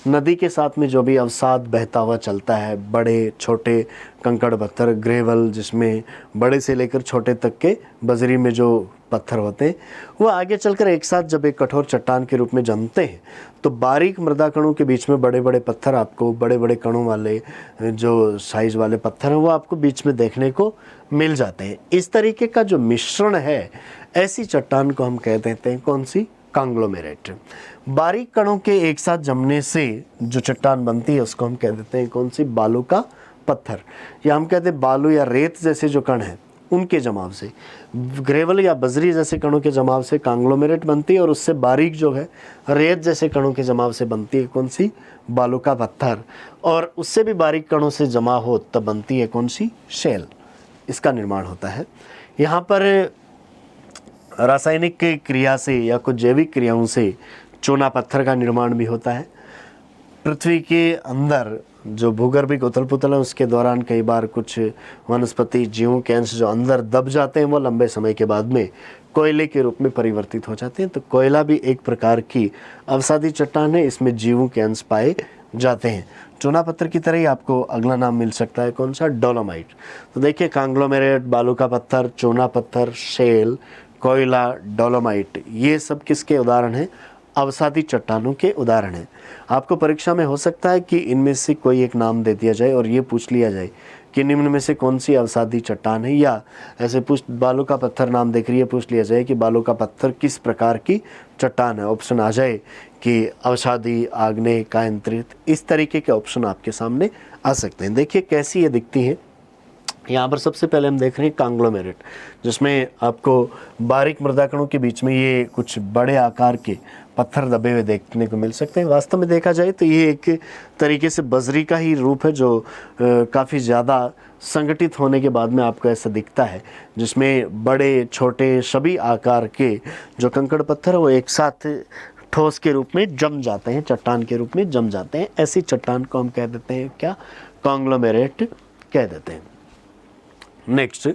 नदी के साथ में जो भी अवसाद बहता हुआ चलता है, बड़े छोटे कंकड़ पत्थर, ग्रेवल, जिसमें बड़े से लेकर छोटे तक के बजरी में जो पत्थर होते हैं, वो आगे चलकर एक साथ जब एक कठोर चट्टान के रूप में जमते हैं तो बारीक मृदा कणों के बीच में बड़े बड़े पत्थर, आपको बड़े बड़े कणों वाले जो साइज वाले पत्थर हैं वो आपको बीच में देखने को मिल जाते हैं। इस तरीके का जो मिश्रण है, ऐसी चट्टान को हम कह देते हैं कौन सी? कांग्लोमेरेट। बारीक कणों के एक साथ जमने से जो चट्टान बनती है उसको हम कह देते हैं कौन सी? बालू का पत्थर, या हम कहते हैं बालू या रेत जैसे जो कण हैं उनके जमाव से, ग्रेवल या बजरी जैसे कणों के जमाव से कांग्लोमेरेट बनती है, और उससे बारीक जो है रेत जैसे कणों के जमाव से बनती है कौन सी? बालू का पत्थर। और उससे भी बारीक कणों से जमा हो तब बनती है कौन सी? शेल। इसका निर्माण होता है। यहाँ पर रासायनिक क्रिया से या कुछ जैविक क्रियाओं से चूना पत्थर का निर्माण भी होता है। पृथ्वी के अंदर जो भूगर्भिक उथल पुथल है उसके दौरान कई बार कुछ वनस्पति जीवों के अंश जो अंदर दब जाते हैं वो लंबे समय के बाद में कोयले के रूप में परिवर्तित हो जाते हैं। तो कोयला भी एक प्रकार की अवसादी चट्टान है, इसमें जीवों के अंश पाए जाते हैं। चूना पत्थर की तरह ही आपको अगला नाम मिल सकता है, कौन सा? डोलोमाइट। तो देखिए, कांग्लोमेरेट, बालू का पत्थर, चूना पत्थर, शेल, कोयला, डोलोमाइट, ये सब किसके उदाहरण हैं? अवसादी चट्टानों के उदाहरण हैं। आपको परीक्षा में हो सकता है कि इनमें से कोई एक नाम दे दिया जाए और ये पूछ लिया जाए कि निम्न में से कौन सी अवसादी चट्टान है, या ऐसे बालू का पत्थर नाम देख रही है, पूछ लिया जाए कि बालू का पत्थर किस प्रकार की चट्टान है। ऑप्शन आ जाए कि अवसादी, आग्नेय, कायंत्रित, इस तरीके के ऑप्शन आपके सामने आ सकते हैं। देखिए कैसी ये दिखती है। यहाँ पर सबसे पहले हम देख रहे हैं कांग्लोमेरेट, जिसमें आपको बारीक मृदा कणों के बीच में ये कुछ बड़े आकार के पत्थर दबे हुए देखने को मिल सकते हैं। वास्तव में देखा जाए तो ये एक तरीके से बजरी का ही रूप है, जो काफ़ी ज़्यादा संगठित होने के बाद में आपको ऐसा दिखता है, जिसमें बड़े छोटे सभी आकार के जो कंकड़ पत्थर वो एक साथ ठोस के रूप में जम जाते हैं, चट्टान के रूप में जम जाते हैं। ऐसी चट्टान को हम कह देते हैं क्या? कांग्लोमेरेट कह देते हैं। नेक्स्ट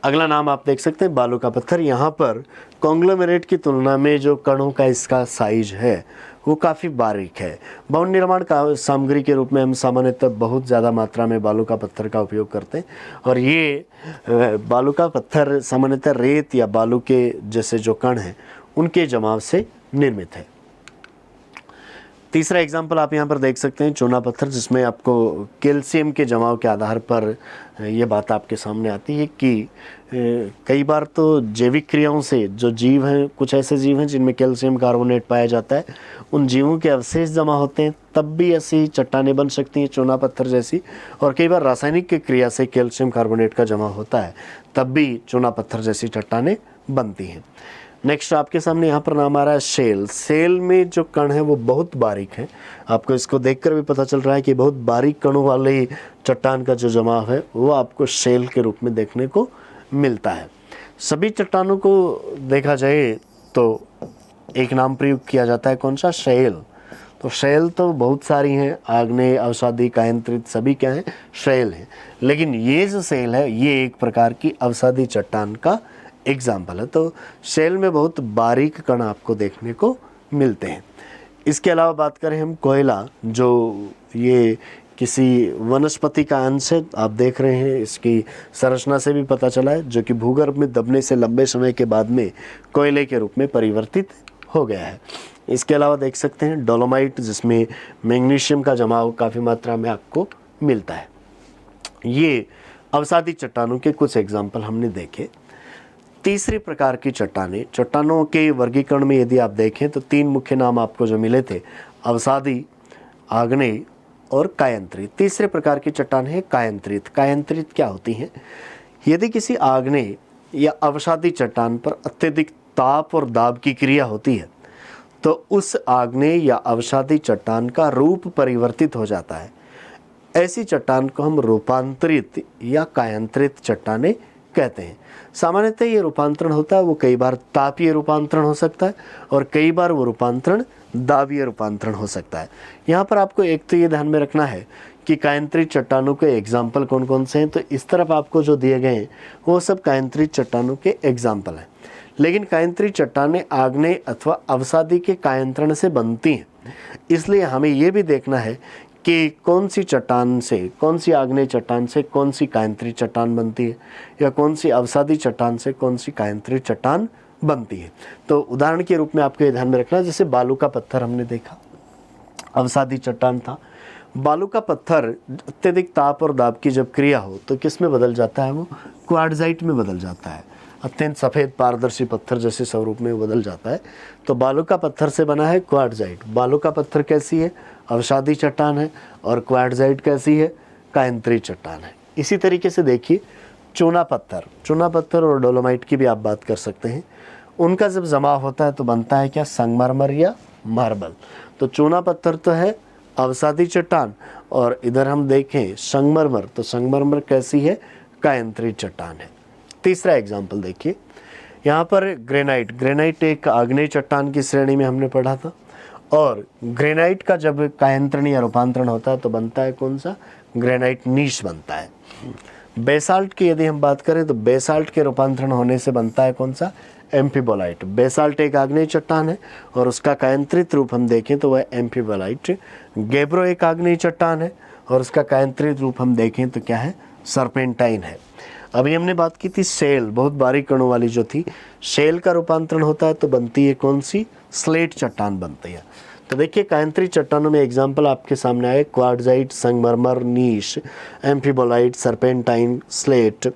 अगला नाम आप देख सकते हैं बालू का पत्थर। यहाँ पर कांग्लोमेरेट की तुलना में जो कणों का इसका साइज है वो काफ़ी बारीक है। भवन निर्माण का सामग्री के रूप में हम सामान्यतः बहुत ज़्यादा मात्रा में बालू का पत्थर का उपयोग करते हैं, और ये बालू का पत्थर सामान्यतः रेत या बालू के जैसे जो कण हैं उनके जमाव से निर्मित है। तीसरा एग्जाम्पल आप यहाँ पर देख सकते हैं चूना पत्थर, जिसमें आपको कैल्शियम के जमाव के आधार पर ये बात आपके सामने आती है कि कई बार तो जैविक क्रियाओं से जो जीव हैं, कुछ ऐसे जीव हैं जिनमें कैल्शियम कार्बोनेट पाया जाता है, उन जीवों के अवशेष जमा होते हैं, तब भी ऐसी चट्टानें बन सकती हैं चूना पत्थर जैसी। और कई बार रासायनिक क्रिया से कैल्शियम कार्बोनेट का जमा होता है, तब भी चूना पत्थर जैसी चट्टानें बनती हैं। नेक्स्ट आपके सामने यहाँ पर नाम आ रहा है शेल। शेल में जो कण है वो बहुत बारीक है। आपको इसको देखकर भी पता चल रहा है कि बहुत बारीक कणों वाली चट्टान का जो जमाव है वो आपको शेल के रूप में देखने को मिलता है। सभी चट्टानों को देखा जाए तो एक नाम प्रयोग किया जाता है, कौन सा? शेल। तो शेल तो बहुत सारी हैं, आग्नेय, अवसादी, कायंत्रित, सभी क्या हैं? शेल हैं। लेकिन ये जो शेल है ये एक प्रकार की अवसादी चट्टान का एग्जाम्पल है। तो शेल में बहुत बारीक कण आपको देखने को मिलते हैं। इसके अलावा बात करें हम कोयला, जो ये किसी वनस्पति का अंश है, आप देख रहे हैं इसकी संरचना से भी पता चला है, जो कि भूगर्भ में दबने से लंबे समय के बाद में कोयले के रूप में परिवर्तित हो गया है। इसके अलावा देख सकते हैं डोलोमाइट, जिसमें मैग्नीशियम का जमाव काफ़ी मात्रा में आपको मिलता है। ये अवसादी चट्टानों के कुछ एग्जाम्पल हमने देखे। तीसरी प्रकार की चट्टानें, चट्टानों के वर्गीकरण में यदि आप देखें तो तीन मुख्य नाम आपको जो मिले थे, अवसादी, आग्नेय और कायंत्रित। तीसरे प्रकार की चट्टान है कायंत्रित। कायंत्रित क्या होती हैं? यदि किसी आग्नेय या अवसादी चट्टान पर अत्यधिक ताप और दाब की क्रिया होती है तो उस आग्नेय या अवसादी चट्टान का रूप परिवर्तित हो जाता है। ऐसी चट्टान को हम रूपांतरित या कायंत्रित चट्टानें कहते हैं। सामान्यतः ये रूपांतरण होता है वो कई बार तापीय रूपांतरण हो सकता है और कई बार वो रूपांतरण दाबीय रूपांतरण हो सकता है। यहाँ पर आपको एक तो ये ध्यान में रखना है कि कायंत्रित चट्टानों के एग्जाम्पल कौन कौन से हैं। तो इस तरफ आपको जो दिए गए हैं वो सब कायंत्रित चट्टानों के एग्जाम्पल हैं। लेकिन कायंत्रित चट्टानें आग्नेय अथवा अवसादी के कायंत्रण से बनती हैं, इसलिए हमें ये भी देखना है कि कौन सी चट्टान से, कौन सी आग्नेय चट्टान से कौन सी कायंत्रित चट्टान बनती है, या कौन सी अवसादी चट्टान से कौन सी कायंत्रित चट्टान बनती है। तो उदाहरण के रूप में आपको ये ध्यान में रखना, जैसे बालू का पत्थर हमने देखा, अवसादी चट्टान था। बालू का पत्थर अत्यधिक ताप और दाब की जब क्रिया हो तो किस में बदल जाता है? वो क्वार्टजाइट में बदल जाता है। अत्यंत सफ़ेद पारदर्शी पत्थर जैसे स्वरूप में बदल जाता है। तो बालू का पत्थर से बना है क्वार्टजाइट। बालू का पत्थर कैसी है? अवसादी चट्टान है। और क्वार्टजाइट कैसी है? कायंत्रित चट्टान है। इसी तरीके से देखिए चूना पत्थर और डोलोमाइट की भी आप बात कर सकते हैं। उनका जब जमाव होता है तो बनता है क्या? संगमरमर या मार्बल। तो चूना पत्थर तो है अवसादी चट्टान, और इधर हम देखें संगमरमर, तो संगमरमर कैसी है? कायंत्री चट्टान है। तीसरा एग्जाम्पल देखिए, यहाँ पर ग्रेनाइट, ग्रेनाइट एक आग्नेय चट्टान की श्रेणी में हमने पढ़ा था, और ग्रेनाइट का जब कायंत्रण या रूपांतरण होता है तो बनता है कौन सा, ग्रेनाइट नीश बनता है। बेसाल्ट की यदि हम बात करें तो बेसाल्ट के रूपांतरण होने से बनता है कौन सा, एम्फीबोलाइट। बेसाल्ट एक आग्नेय चट्टान है और उसका कायंत्रित रूप हम देखें तो वह एम्फीबोलाइट। गेब्रो एक आग्नेय चट्टान है और उसका कायंत्रित रूप हम देखें तो क्या है, सर्पेंटाइन है। अभी हमने बात की थी शेल, बहुत बारीक कणों वाली जो थी, शेल का रूपांतरण होता है तो बनती है कौन सी, स्लेट चट्टान बनती है। तो देखिए कायंत्री चट्टानों में एग्जाम्पल आपके सामने आए, क्वार्टजाइट, संगमरमर, नीश, एम्फीबोलाइट, सर्पेंटाइन, स्लेट।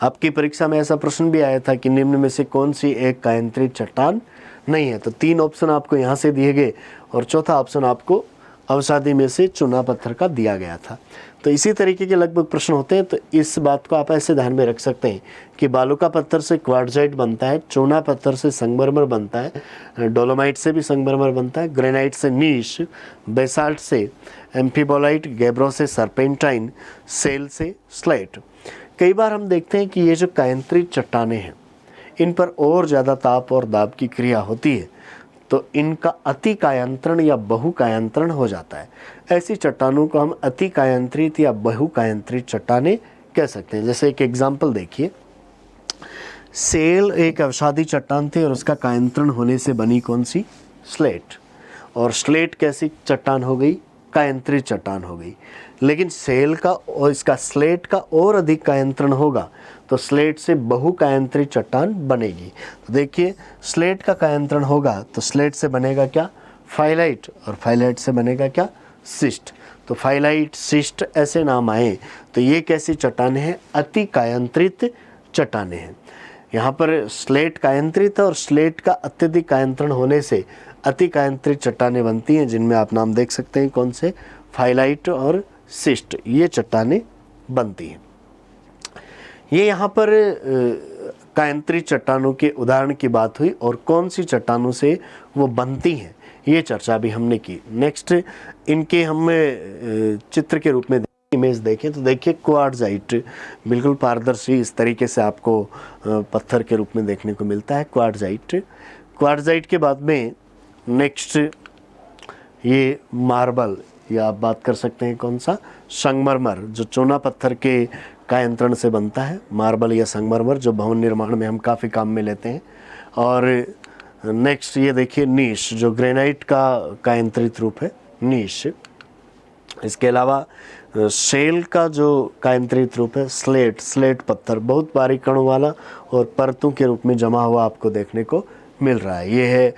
आपकी परीक्षा में ऐसा प्रश्न भी आया था कि निम्न में से कौन सी एक कायंत्री चट्टान नहीं है, तो 3 ऑप्शन आपको यहाँ से दिए गए और चौथा ऑप्शन आपको अवसादी में से चूना पत्थर का दिया गया था। तो इसी तरीके के लगभग प्रश्न होते हैं, तो इस बात को आप ऐसे ध्यान में रख सकते हैं कि बालुका पत्थर से क्वार्टजाइट बनता है, चूना पत्थर से संगमरमर बनता है, डोलोमाइट से भी संगमरमर बनता है, ग्रेनाइट से नीश, बेसाल्ट से एम्फीबोलाइट, गेब्रो से सर्पेंटाइन, सेल से स्लेट। कई बार हम देखते हैं कि ये जो कायंत्री चट्टानें हैं इन पर और ज़्यादा ताप और दाब की क्रिया होती है तो इनका अति कायांतरण या बहु कायांतरण हो जाता है। ऐसी चट्टानों को हम अति कायांत्रित या बहु कायांत्रित चट्टानें कह सकते हैं। जैसे एक एग्जाम्पल देखिए, सेल एक अवसादी चट्टान थी और उसका कायांतरण होने से बनी कौन सी, स्लेट। और स्लेट कैसी चट्टान हो गई, कायंत्रित चट्टान हो गई। लेकिन सेल का और इसका स्लेट का और अधिक कायंत्रण होगा तो स्लेट से बहु कायंत्रित चट्टान बनेगी। तो देखिए स्लेट का कायंत्रण होगा तो स्लेट से बनेगा क्या, फाइलाइट, और फाइलाइट से बनेगा क्या, सिस्ट। तो फाइलाइट, सिस्ट ऐसे नाम आए तो ये कैसी चट्टानें हैं, अति कायंत्रित चट्टानें हैं। यहाँ पर स्लेट कायंत्रित है और स्लेट का अत्यधिक कायंत्रण होने से अति कायंत्रित चट्टानें बनती हैं, जिनमें आप नाम देख सकते हैं कौन से, फाइलाइट और सिस्ट, ये चट्टानें बनती हैं। ये यहाँ पर कायंत्रित चट्टानों के उदाहरण की बात हुई और कौन सी चट्टानों से वो बनती हैं ये चर्चा भी हमने की। नेक्स्ट इनके हम चित्र के रूप में इमेज देखें तो देखिए क्वार्टजाइट बिल्कुल पारदर्शी इस तरीके से आपको पत्थर के रूप में देखने को मिलता है क्वार्टजाइट। क्वार्टजाइट के बाद में नेक्स्ट ये मार्बल, या आप बात कर सकते हैं कौन सा, संगमरमर, जो चूना पत्थर के कायंत्रण से बनता है, मार्बल या संगमरमर, जो भवन निर्माण में हम काफ़ी काम में लेते हैं। और नेक्स्ट ये देखिए नीश, जो ग्रेनाइट का कायंत्रित रूप है, नीश। इसके अलावा शेल का जो कायंत्रित रूप है, स्लेट, स्लेट पत्थर, बहुत बारीक कणों वाला और परतों के रूप में जमा हुआ आपको देखने को मिल रहा है। ये है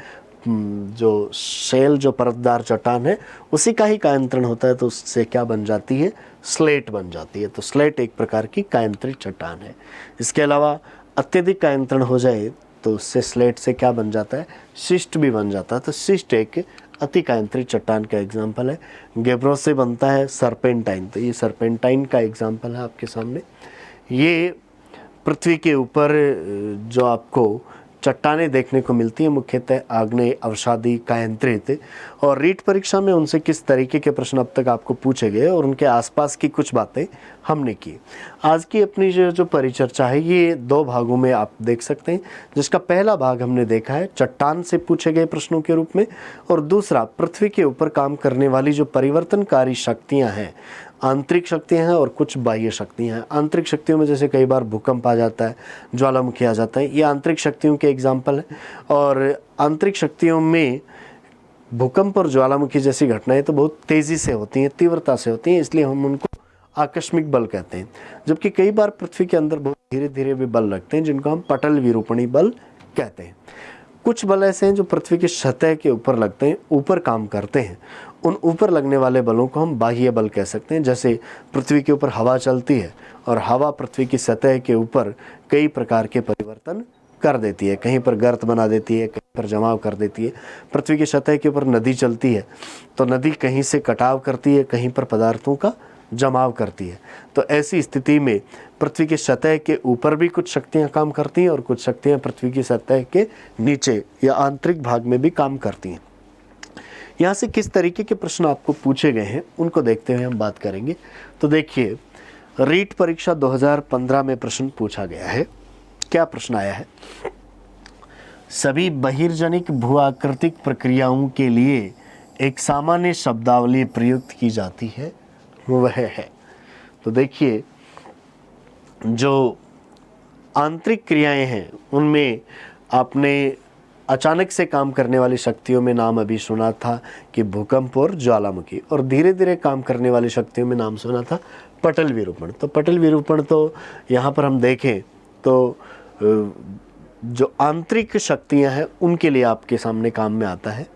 जो शेल, जो परतदार चट्टान है उसी का ही कायंत्रण होता है तो उससे क्या बन जाती है, स्लेट बन जाती है। तो स्लेट एक प्रकार की कायंत्रित चट्टान है। इसके अलावा अत्यधिक कायंत्रण हो जाए तो उससे स्लेट से क्या बन जाता है, शिस्ट भी बन जाता है। तो शिस्ट एक अति कायंत्रित चट्टान का एग्जाम्पल है। गेब्रो से बनता है सर्पेंटाइन, तो ये सर्पेंटाइन का एग्जाम्पल है आपके सामने। ये पृथ्वी के ऊपर जो आपको चट्टानें देखने को मिलती हैं मुख्यतः आग्नेय, अवसादी, कायंत्रित, और रीट परीक्षा में उनसे किस तरीके के प्रश्न अब तक आपको पूछे गए और उनके आसपास की कुछ बातें हमने की। आज की अपनी जो परिचर्चा है ये 2 भागों में आप देख सकते हैं, जिसका पहला भाग हमने देखा है चट्टान से पूछे गए प्रश्नों के रूप में, और दूसरा पृथ्वी के ऊपर काम करने वाली जो परिवर्तनकारी शक्तियाँ हैं, आंतरिक शक्तियाँ हैं और कुछ बाह्य शक्तियाँ हैं। आंतरिक शक्तियों में जैसे कई बार भूकंप आ जाता है, ज्वालामुखी आ जाता है, ये आंतरिक शक्तियों के एग्जाम्पल हैं। और आंतरिक शक्तियों में भूकंप और ज्वालामुखी जैसी घटनाएं तो बहुत तेज़ी से होती हैं, तीव्रता से होती हैं, इसलिए हम उनको आकस्मिक बल कहते हैं। जबकि कई बार पृथ्वी के अंदर बहुत धीरे धीरे भी बल लगते हैं, जिनको हम पटल विरूपणी बल कहते हैं। कुछ बल ऐसे हैं जो पृथ्वी की सतह के ऊपर लगते हैं, ऊपर काम करते हैं। उन ऊपर लगने वाले बलों को हम बाह्य बल कह सकते हैं। जैसे पृथ्वी के ऊपर हवा चलती है और हवा पृथ्वी की सतह के ऊपर कई प्रकार के परिवर्तन कर देती है, कहीं पर गर्त बना देती है, कहीं पर जमाव कर देती है। पृथ्वी की सतह के ऊपर नदी चलती है तो नदी कहीं से कटाव करती है, कहीं पर पदार्थों का जमाव करती है। तो ऐसी स्थिति में पृथ्वी की सतह के ऊपर भी कुछ शक्तियां काम करती हैं और कुछ शक्तियां पृथ्वी की सतह के नीचे या आंतरिक भाग में भी काम करती हैं। यहाँ से किस तरीके के प्रश्न आपको पूछे गए हैं उनको देखते हुए हम बात करेंगे। तो देखिए रीट परीक्षा 2015 में प्रश्न पूछा गया है। क्या प्रश्न आया है? सभी बहिर्जनिक भू-आकृतिक प्रक्रियाओं के लिए एक सामान्य शब्दावली प्रयुक्त की जाती है, वह है। तो देखिए, जो आंतरिक क्रियाएं हैं उनमें आपने अचानक से काम करने वाली शक्तियों में नाम अभी सुना था कि भूकंप और ज्वालामुखी, और धीरे धीरे काम करने वाली शक्तियों में नाम सुना था पटल विरूपण। तो पटल विरूपण तो यहाँ पर हम देखें तो जो आंतरिक शक्तियाँ हैं उनके लिए आपके सामने काम में आता है।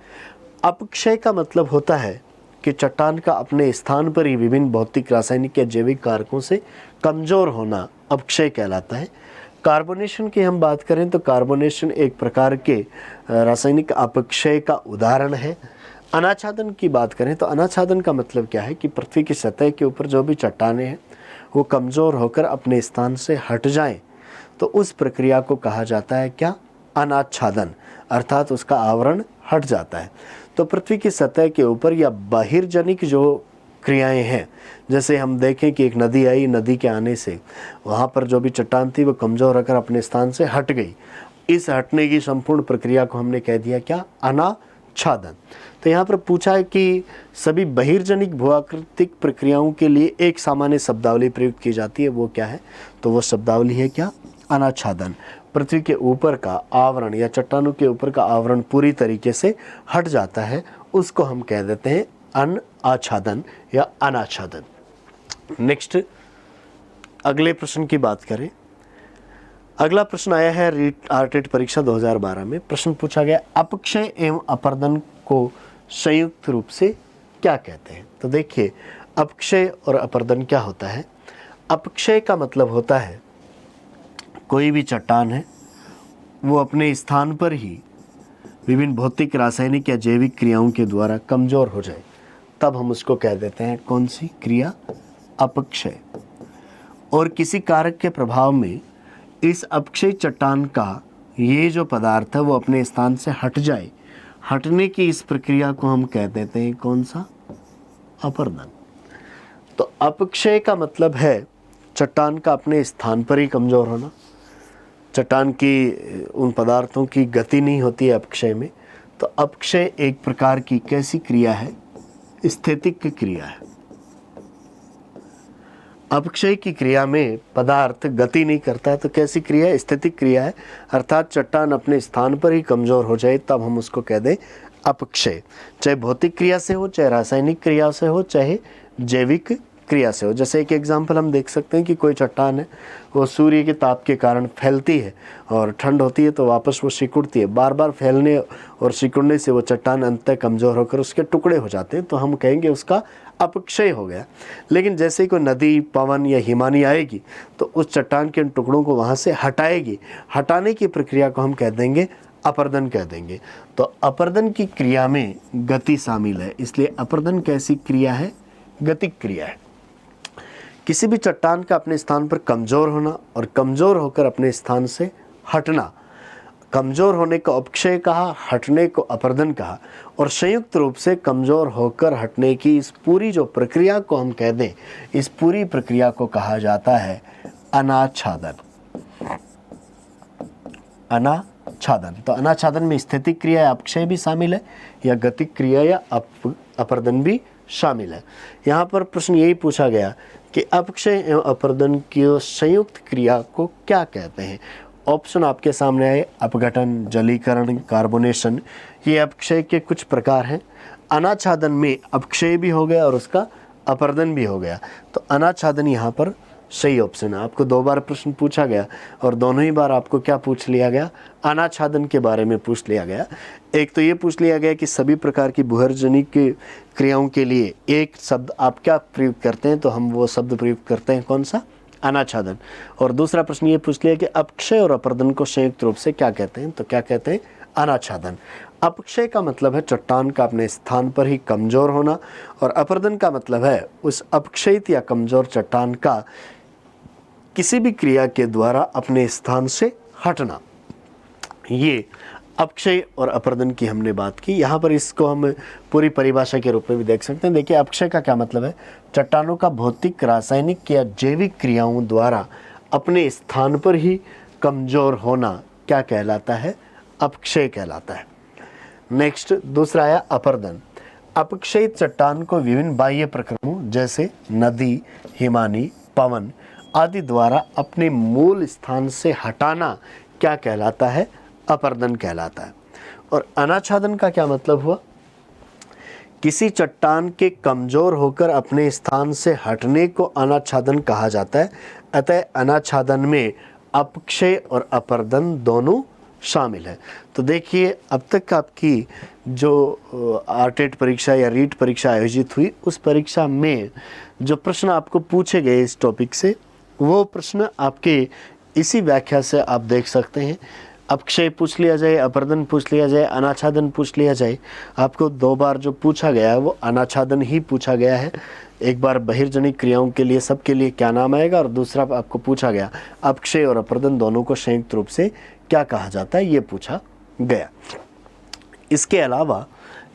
अपक्षय का मतलब होता है कि चट्टान का अपने स्थान पर ही विभिन्न भौतिक, रासायनिक या जैविक कारकों से कमज़ोर होना अपक्षय कहलाता है। कार्बोनेशन की हम बात करें तो कार्बोनेशन एक प्रकार के रासायनिक अपक्षय का उदाहरण है। अनाच्छादन की बात करें तो अनाच्छादन का मतलब क्या है कि पृथ्वी की सतह के ऊपर जो भी चट्टानें हैं वो कमज़ोर होकर अपने स्थान से हट जाएं, तो उस प्रक्रिया को कहा जाता है क्या? अनाच्छादन, अर्थात उसका आवरण हट जाता है। तो पृथ्वी की सतह के ऊपर या बहिर्जनिक जो क्रियाएं हैं, जैसे हम देखें कि एक नदी आई, नदी के आने से वहाँ पर जो भी चट्टान थी वो कमज़ोर होकर अपने स्थान से हट गई। इस हटने की संपूर्ण प्रक्रिया को हमने कह दिया क्या? अनाच्छादन। तो यहाँ पर पूछा है कि सभी बहिर्जनिक भू-आकृतिक प्रक्रियाओं के लिए एक सामान्य शब्दावली प्रयुक्त की जाती है, वो क्या है? तो वो शब्दावली है क्या? अनाच्छादन। पृथ्वी के ऊपर का आवरण या चट्टानों के ऊपर का आवरण पूरी तरीके से हट जाता है, उसको हम कह देते हैं अनाच्छादन या अनाच्छादन। नेक्स्ट, अगले प्रश्न की बात करें। अगला प्रश्न आया है रीट आर्टेट परीक्षा 2012 में। प्रश्न पूछा गया, अपक्षय एवं अपर्दन को संयुक्त रूप से क्या कहते हैं? तो देखिए, अपक्षय और अपर्दन क्या होता है? अपक्षय का मतलब होता है कोई भी चट्टान है वो अपने स्थान पर ही विभिन्न भौतिक, रासायनिक या जैविक क्रियाओं के द्वारा कमज़ोर हो जाए, तब हम उसको कह देते हैं कौन सी क्रिया? अपक्षय। और किसी कारक के प्रभाव में इस अपक्षय चट्टान का ये जो पदार्थ है वो अपने स्थान से हट जाए, हटने की इस प्रक्रिया को हम कह देते हैं कौन सा? अपर्दन। तो अपक्षय का मतलब है चट्टान का अपने स्थान पर ही कमज़ोर होना। चट्टान की उन पदार्थों की गति नहीं होती है अपक्षय में। तो अपक्षय एक प्रकार की कैसी क्रिया है? स्थितिक क्रिया है। अपक्षय की क्रिया में पदार्थ गति नहीं करता, तो कैसी क्रिया है? स्थितिक क्रिया है, अर्थात चट्टान अपने स्थान पर ही कमज़ोर हो जाए तब हम उसको कह दें अपक्षय। चाहे भौतिक क्रिया से हो, चाहे रासायनिक क्रिया से हो, चाहे जैविक क्रिया से हो। जैसे एक एग्जाम्पल हम देख सकते हैं कि कोई चट्टान है, वो सूर्य के ताप के कारण फैलती है और ठंड होती है तो वापस वो सिकुड़ती है। बार बार फैलने और सिकुड़ने से वो चट्टान अंततः कमज़ोर होकर उसके टुकड़े हो जाते हैं, तो हम कहेंगे उसका अपक्षय हो गया। लेकिन जैसे ही कोई नदी, पवन या हिमानी आएगी तो उस चट्टान के उन टुकड़ों को वहाँ से हटाएगी। हटाने की प्रक्रिया को हम कह देंगे अपर्दन कह देंगे। तो अपर्दन की क्रिया में गति शामिल है, इसलिए अपर्दन कैसी क्रिया है? गतिक क्रिया है। किसी भी चट्टान का अपने स्थान पर कमज़ोर होना और कमज़ोर होकर अपने स्थान से हटना, कमज़ोर होने को अपक्षय कहा, हटने को अपर्दन कहा, और संयुक्त रूप से कमज़ोर होकर हटने की इस पूरी जो प्रक्रिया को हम कह दें, इस पूरी प्रक्रिया को कहा जाता है अनाच्छादन। अनाच्छादन। तो अनाच्छादन में स्थितिक क्रिया या अपक्षय भी शामिल है, या गतिक क्रिया या अपर्दन भी शामिल है। यहाँ पर प्रश्न यही पूछा गया कि अपक्षय एवं अपर्दन की संयुक्त क्रिया को क्या कहते हैं? ऑप्शन आपके सामने आए, अपघटन, जलीकरण, कार्बोनेशन। ये अपक्षय के कुछ प्रकार हैं। अनाच्छादन में अपक्षय भी हो गया और उसका अपर्दन भी हो गया, तो अनाच्छादन यहाँ पर सही ऑप्शन है। आपको 2 बार प्रश्न पूछा गया और दोनों ही बार आपको क्या पूछ लिया गया? अनाच्छादन के बारे में पूछ लिया गया। एक तो ये पूछ लिया गया कि सभी प्रकार की भूहर्जनिक क्रियाओं के लिए एक शब्द आप क्या प्रयुक्त करते हैं, तो हम वो शब्द प्रयुक्त करते हैं कौन सा? अनाच्छादन। और दूसरा प्रश्न ये पूछ लिया कि अपक्षय और अपर्दन को संयुक्त रूप से क्या कहते हैं, तो क्या कहते हैं? अनाच्छादन। अपक्षय का मतलब है चट्टान का अपने स्थान पर ही कमज़ोर होना, और अपर्दन का मतलब है उस अपक्षयित या कमज़ोर चट्टान का किसी भी क्रिया के द्वारा अपने स्थान से हटना। ये अपक्षय और अपर्दन की हमने बात की। यहाँ पर इसको हम पूरी परिभाषा के रूप में भी देख सकते हैं। देखिए, अपक्षय का क्या मतलब है? चट्टानों का भौतिक, रासायनिक या जैविक क्रियाओं द्वारा अपने स्थान पर ही कमजोर होना क्या कहलाता है? अपक्षय कहलाता है। नेक्स्ट, दूसरा आया अपर्दन। अपक्षयित चट्टान को विभिन्न बाह्य प्रक्रमों जैसे नदी, हिमानी, पवन आदि द्वारा अपने मूल स्थान से हटाना क्या कहलाता है? अपर्दन कहलाता है। और अनाच्छादन का क्या मतलब हुआ? किसी चट्टान के कमजोर होकर अपने स्थान से हटने को अनाच्छादन कहा जाता है। अतः अनाच्छादन में अपक्षय और अपर्दन दोनों शामिल है। तो देखिए, अब तक आपकी जो आरटेट परीक्षा या रीट परीक्षा आयोजित हुई, उस परीक्षा में जो प्रश्न आपको पूछे गए इस टॉपिक से, वो प्रश्न आपके इसी व्याख्या से आप देख सकते हैं। अपक्षय पूछ लिया जाए, अपर्दन पूछ लिया जाए, अनाच्छादन पूछ लिया जाए। आपको 2 बार जो पूछा गया है वो अनाच्छादन ही पूछा गया है। एक बार बहिर्जनिक क्रियाओं के लिए सबके लिए क्या नाम आएगा, और दूसरा आपको पूछा गया अपक्षय और अपर्दन दोनों को संयुक्त रूप से क्या कहा जाता है, ये पूछा गया। इसके अलावा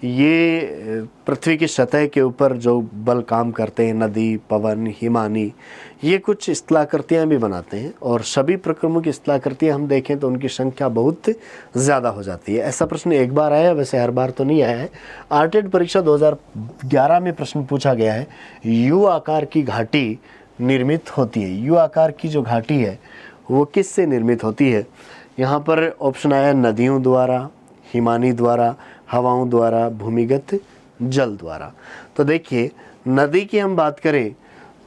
ये पृथ्वी की सतह के ऊपर जो बल काम करते हैं, नदी, पवन, हिमानी, ये कुछ स्थलाकृतियाँ भी बनाते हैं। और सभी प्रक्रमों की स्थलाकृतियाँ हम देखें तो उनकी संख्या बहुत ज़्यादा हो जाती है। ऐसा प्रश्न एक बार आया, वैसे हर बार तो नहीं आया है। आरटेट परीक्षा 2011 में प्रश्न पूछा गया है, यू आकार की घाटी निर्मित होती है। यू आकार की जो घाटी है वो किससे निर्मित होती है? यहाँ पर ऑप्शन आया नदियों द्वारा, हिमानी द्वारा, हवाओं द्वारा, भूमिगत जल द्वारा। तो देखिए, नदी की हम बात करें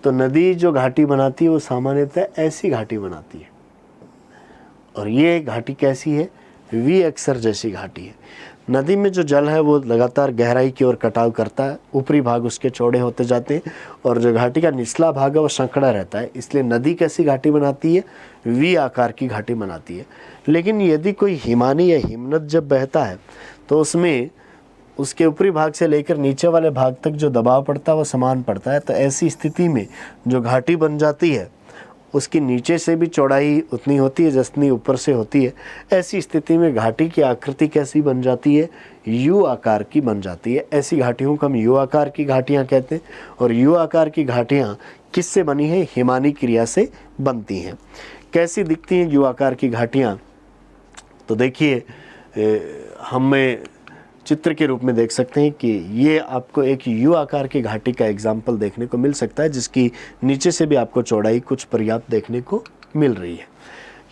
तो नदी जो घाटी बनाती है वो सामान्यतः ऐसी घाटी बनाती है। और ये घाटी कैसी है? वी अक्षर जैसी घाटी है। नदी में जो जल है वो लगातार गहराई की ओर कटाव करता है, ऊपरी भाग उसके चौड़े होते जाते हैं, और जो घाटी का निचला भाग है वो संकड़ा रहता है। इसलिए नदी कैसी घाटी बनाती है? वी आकार की घाटी बनाती है। लेकिन यदि कोई हिमानी या हिमनद जब बहता है तो उसमें उसके ऊपरी भाग से लेकर नीचे वाले भाग तक जो दबाव पड़ता है वो समान पड़ता है। तो ऐसी स्थिति में जो घाटी बन जाती है उसकी नीचे से भी चौड़ाई उतनी होती है जितनी ऊपर से होती है। ऐसी स्थिति में घाटी की आकृति कैसी बन जाती है? यू आकार की बन जाती है। ऐसी घाटियों को हम यू आकार की घाटियाँ कहते हैं। और यू आकार की घाटियाँ किससे बनी है? हिमानी क्रिया से बनती हैं। कैसी दिखती हैं यू आकार की घाटियाँ? तो देखिए, हमें चित्र के रूप में देख सकते हैं कि ये आपको एक यू आकार की घाटी का एग्जाम्पल देखने को मिल सकता है, जिसकी नीचे से भी आपको चौड़ाई कुछ पर्याप्त देखने को मिल रही है।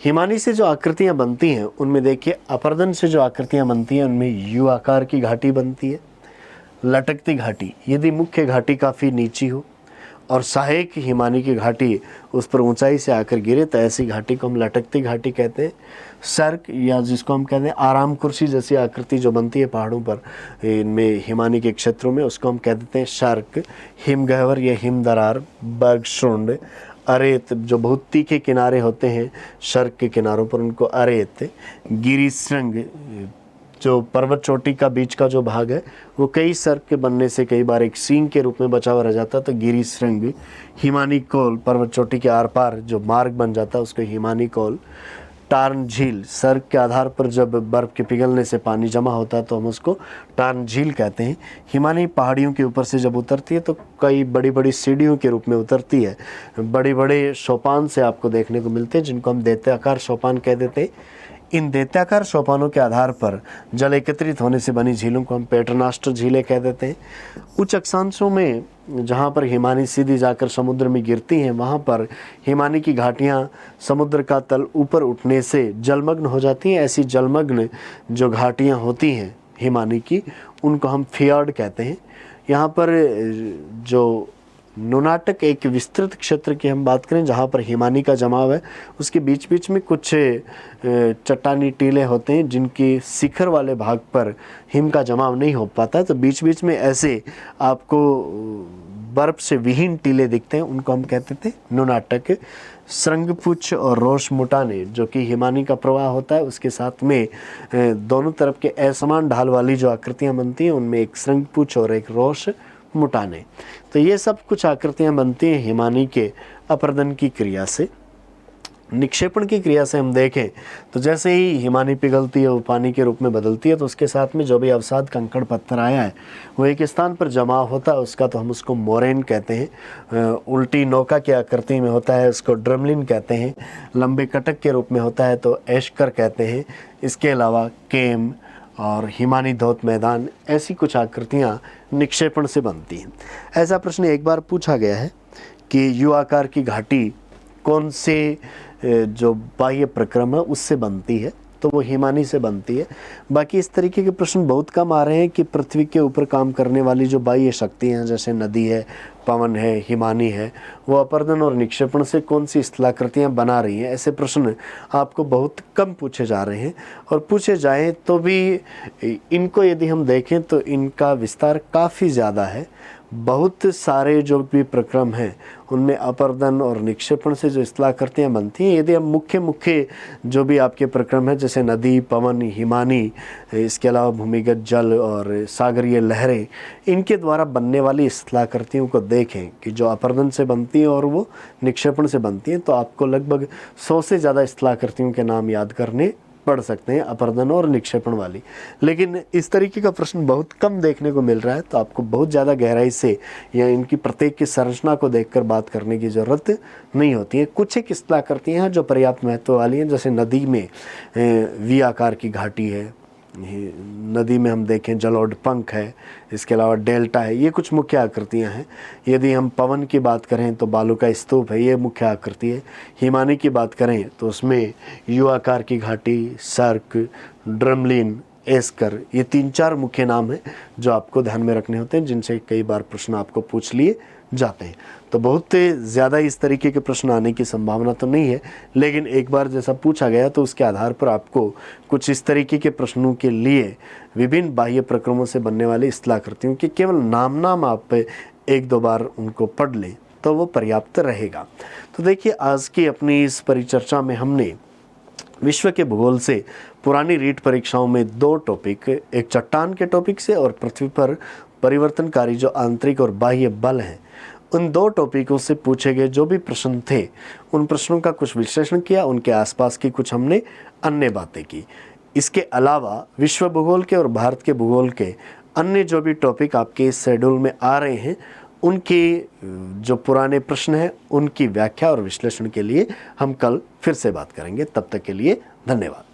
हिमानी से जो आकृतियां बनती हैं उनमें देखिए, अपर्दन से जो आकृतियां बनती हैं उनमें यू आकार की घाटी बनती है। लटकती घाटी, यदि मुख्य घाटी काफ़ी नीची हो और सहायक हिमानी की घाटी उस पर ऊंचाई से आकर गिरे तो ऐसी घाटी को हम लटकती घाटी कहते हैं। सर्क, या जिसको हम कहते हैं आराम कुर्सी जैसी आकृति जो बनती है पहाड़ों पर, इनमें हिमानी के क्षेत्रों में, उसको हम कह देते हैं सर्क। हिमगह्वर या हिमदरार, बर्गशुंड, अरेत, जो बहुत तीखे किनारे होते हैं सर्क के किनारों पर, उनको अरेत। गिरिशृंग, जो पर्वत चोटी का बीच का जो भाग है वो कई सर्क के बनने से कई बार एक सींग के रूप में बचा हुआ रह जाता है, तो गिरिशृंग। हिमानी कोल, पर्वत चोटी के आर पार जो मार्ग बन जाता है उसको हिमानी कोल। टार्न झील, सर्क के आधार पर जब बर्फ़ के पिघलने से पानी जमा होता है तो हम उसको टार्न झील कहते हैं। हिमानी पहाड़ियों के ऊपर से जब उतरती है तो कई बड़ी बड़ी सीढ़ियों के रूप में उतरती है। बड़े बड़े सोपान से आपको देखने को मिलते हैं जिनको हम दैत्याकार सोपान कह देते हैं। इन दैत्याकार सोपानों के आधार पर जल एकत्रित होने से बनी झीलों को हम पेटरनास्टर झीलें कह देते हैं। उच्च अक्षांशों में जहाँ पर हिमानी सीधी जाकर समुद्र में गिरती हैं वहाँ पर हिमानी की घाटियाँ समुद्र का तल ऊपर उठने से जलमग्न हो जाती हैं। ऐसी जलमग्न जो घाटियाँ होती हैं हिमानी की, उनको हम फियर्ड कहते हैं। यहाँ पर जो नुनाटक एक विस्तृत क्षेत्र की हम बात करें जहाँ पर हिमानी का जमाव है, उसके बीच बीच में कुछ चट्टानी टीले होते हैं जिनकी शिखर वाले भाग पर हिम का जमाव नहीं हो पाता, तो बीच बीच में ऐसे आपको बर्फ से विहीन टीले दिखते हैं, उनको हम कहते थे नुनाटक। श्रृंगपुच्छ और रोश मुटाने, जो कि हिमानी का प्रवाह होता है, उसके साथ में दोनों तरफ के असमान ढाल वाली जो आकृतियाँ बनती हैं उनमें एक श्रृंगपुच्छ और एक रोश मुटाने। तो ये सब कुछ आकृतियां बनती हैं हिमानी के अपर्दन की क्रिया से। निक्षेपण की क्रिया से हम देखें तो जैसे ही हिमानी पिघलती है, वो पानी के रूप में बदलती है, तो उसके साथ में जो भी अवसाद कंकड़ पत्थर आया है वो एक स्थान पर जमा होता है, उसका तो हम उसको मोरेन कहते हैं। उल्टी नौका की आकृति में होता है, उसको ड्रमलिन कहते हैं। लंबे कटक के रूप में होता है तो एशकर कहते हैं। इसके अलावा केम और हिमानी धौत मैदान, ऐसी कुछ आकृतियाँ निक्षेपण से बनती हैं। ऐसा प्रश्न एक बार पूछा गया है कि यू आकार की घाटी कौन से जो बाह्य प्रक्रम है उससे बनती है, तो वो हिमानी से बनती है। बाकी इस तरीके के प्रश्न बहुत कम आ रहे हैं कि पृथ्वी के ऊपर काम करने वाली जो बाह्य शक्ति हैं, जैसे नदी है, पवन है, हिमानी है, वो अपर्दन और निक्षेपण से कौन सी स्थलाकृतियाँ बना रही हैं। ऐसे प्रश्न आपको बहुत कम पूछे जा रहे हैं, और पूछे जाएं तो भी इनको यदि हम देखें तो इनका विस्तार काफ़ी ज़्यादा है। बहुत सारे जो भी प्रक्रम हैं उनमें अपर्दन और निक्षेपण से जो स्थलाकृतियाँ बनती हैं, यदि हम मुख्य जो भी आपके प्रक्रम हैं जैसे नदी, पवन, हिमानी, इसके अलावा भूमिगत जल और सागरीय लहरें, इनके द्वारा बनने वाली स्थलाकृतियों को देखें कि जो अपर्दन से बनती हैं और वो निक्षेपण से बनती हैं, तो आपको लगभग 100 से ज़्यादा स्थलाकृतियों के नाम याद करने पढ़ सकते हैं, अपर्दन और निक्षेपण वाली। लेकिन इस तरीके का प्रश्न बहुत कम देखने को मिल रहा है, तो आपको बहुत ज़्यादा गहराई से या इनकी प्रत्येक की संरचना को देखकर बात करने की ज़रूरत नहीं होती है। कुछ एक स्थलाकृतियाँ हैं जो पर्याप्त महत्व वाली हैं, जैसे नदी में वी आकार की घाटी है, नदी में हम देखें जलोढ़ पंख है, इसके अलावा डेल्टा है, ये कुछ मुख्य आकृतियां हैं। यदि हम पवन की बात करें तो बालू का स्तूप है, ये मुख्य आकृति है। हिमानी की बात करें तो उसमें यू आकार की घाटी, सर्क, ड्रमलिन, एस्कर, ये 3-4 मुख्य नाम हैं जो आपको ध्यान में रखने होते हैं, जिनसे कई बार प्रश्न आपको पूछ लिए जाते हैं। तो बहुत ज़्यादा इस तरीके के प्रश्न आने की संभावना तो नहीं है, लेकिन एक बार जैसा पूछा गया तो उसके आधार पर आपको कुछ इस तरीके के प्रश्नों के लिए विभिन्न बाह्य प्रक्रमों से बनने वाली स्थलाकृतियों के केवल नाम आप 1-2 बार उनको पढ़ लें तो वो पर्याप्त रहेगा। तो देखिए, आज की अपनी इस परिचर्चा में हमने विश्व के भूगोल से पुरानी रीट परीक्षाओं में 2 टॉपिक, एक चट्टान के टॉपिक से और पृथ्वी पर परिवर्तनकारी जो आंतरिक और बाह्य बल हैं, उन 2 टॉपिकों से पूछे गए जो भी प्रश्न थे उन प्रश्नों का कुछ विश्लेषण किया, उनके आसपास की कुछ हमने अन्य बातें की। इसके अलावा विश्व भूगोल के और भारत के भूगोल के अन्य जो भी टॉपिक आपके इस शेड्यूल में आ रहे हैं, उनके जो पुराने प्रश्न हैं उनकी व्याख्या और विश्लेषण के लिए हम कल फिर से बात करेंगे। तब तक के लिए धन्यवाद।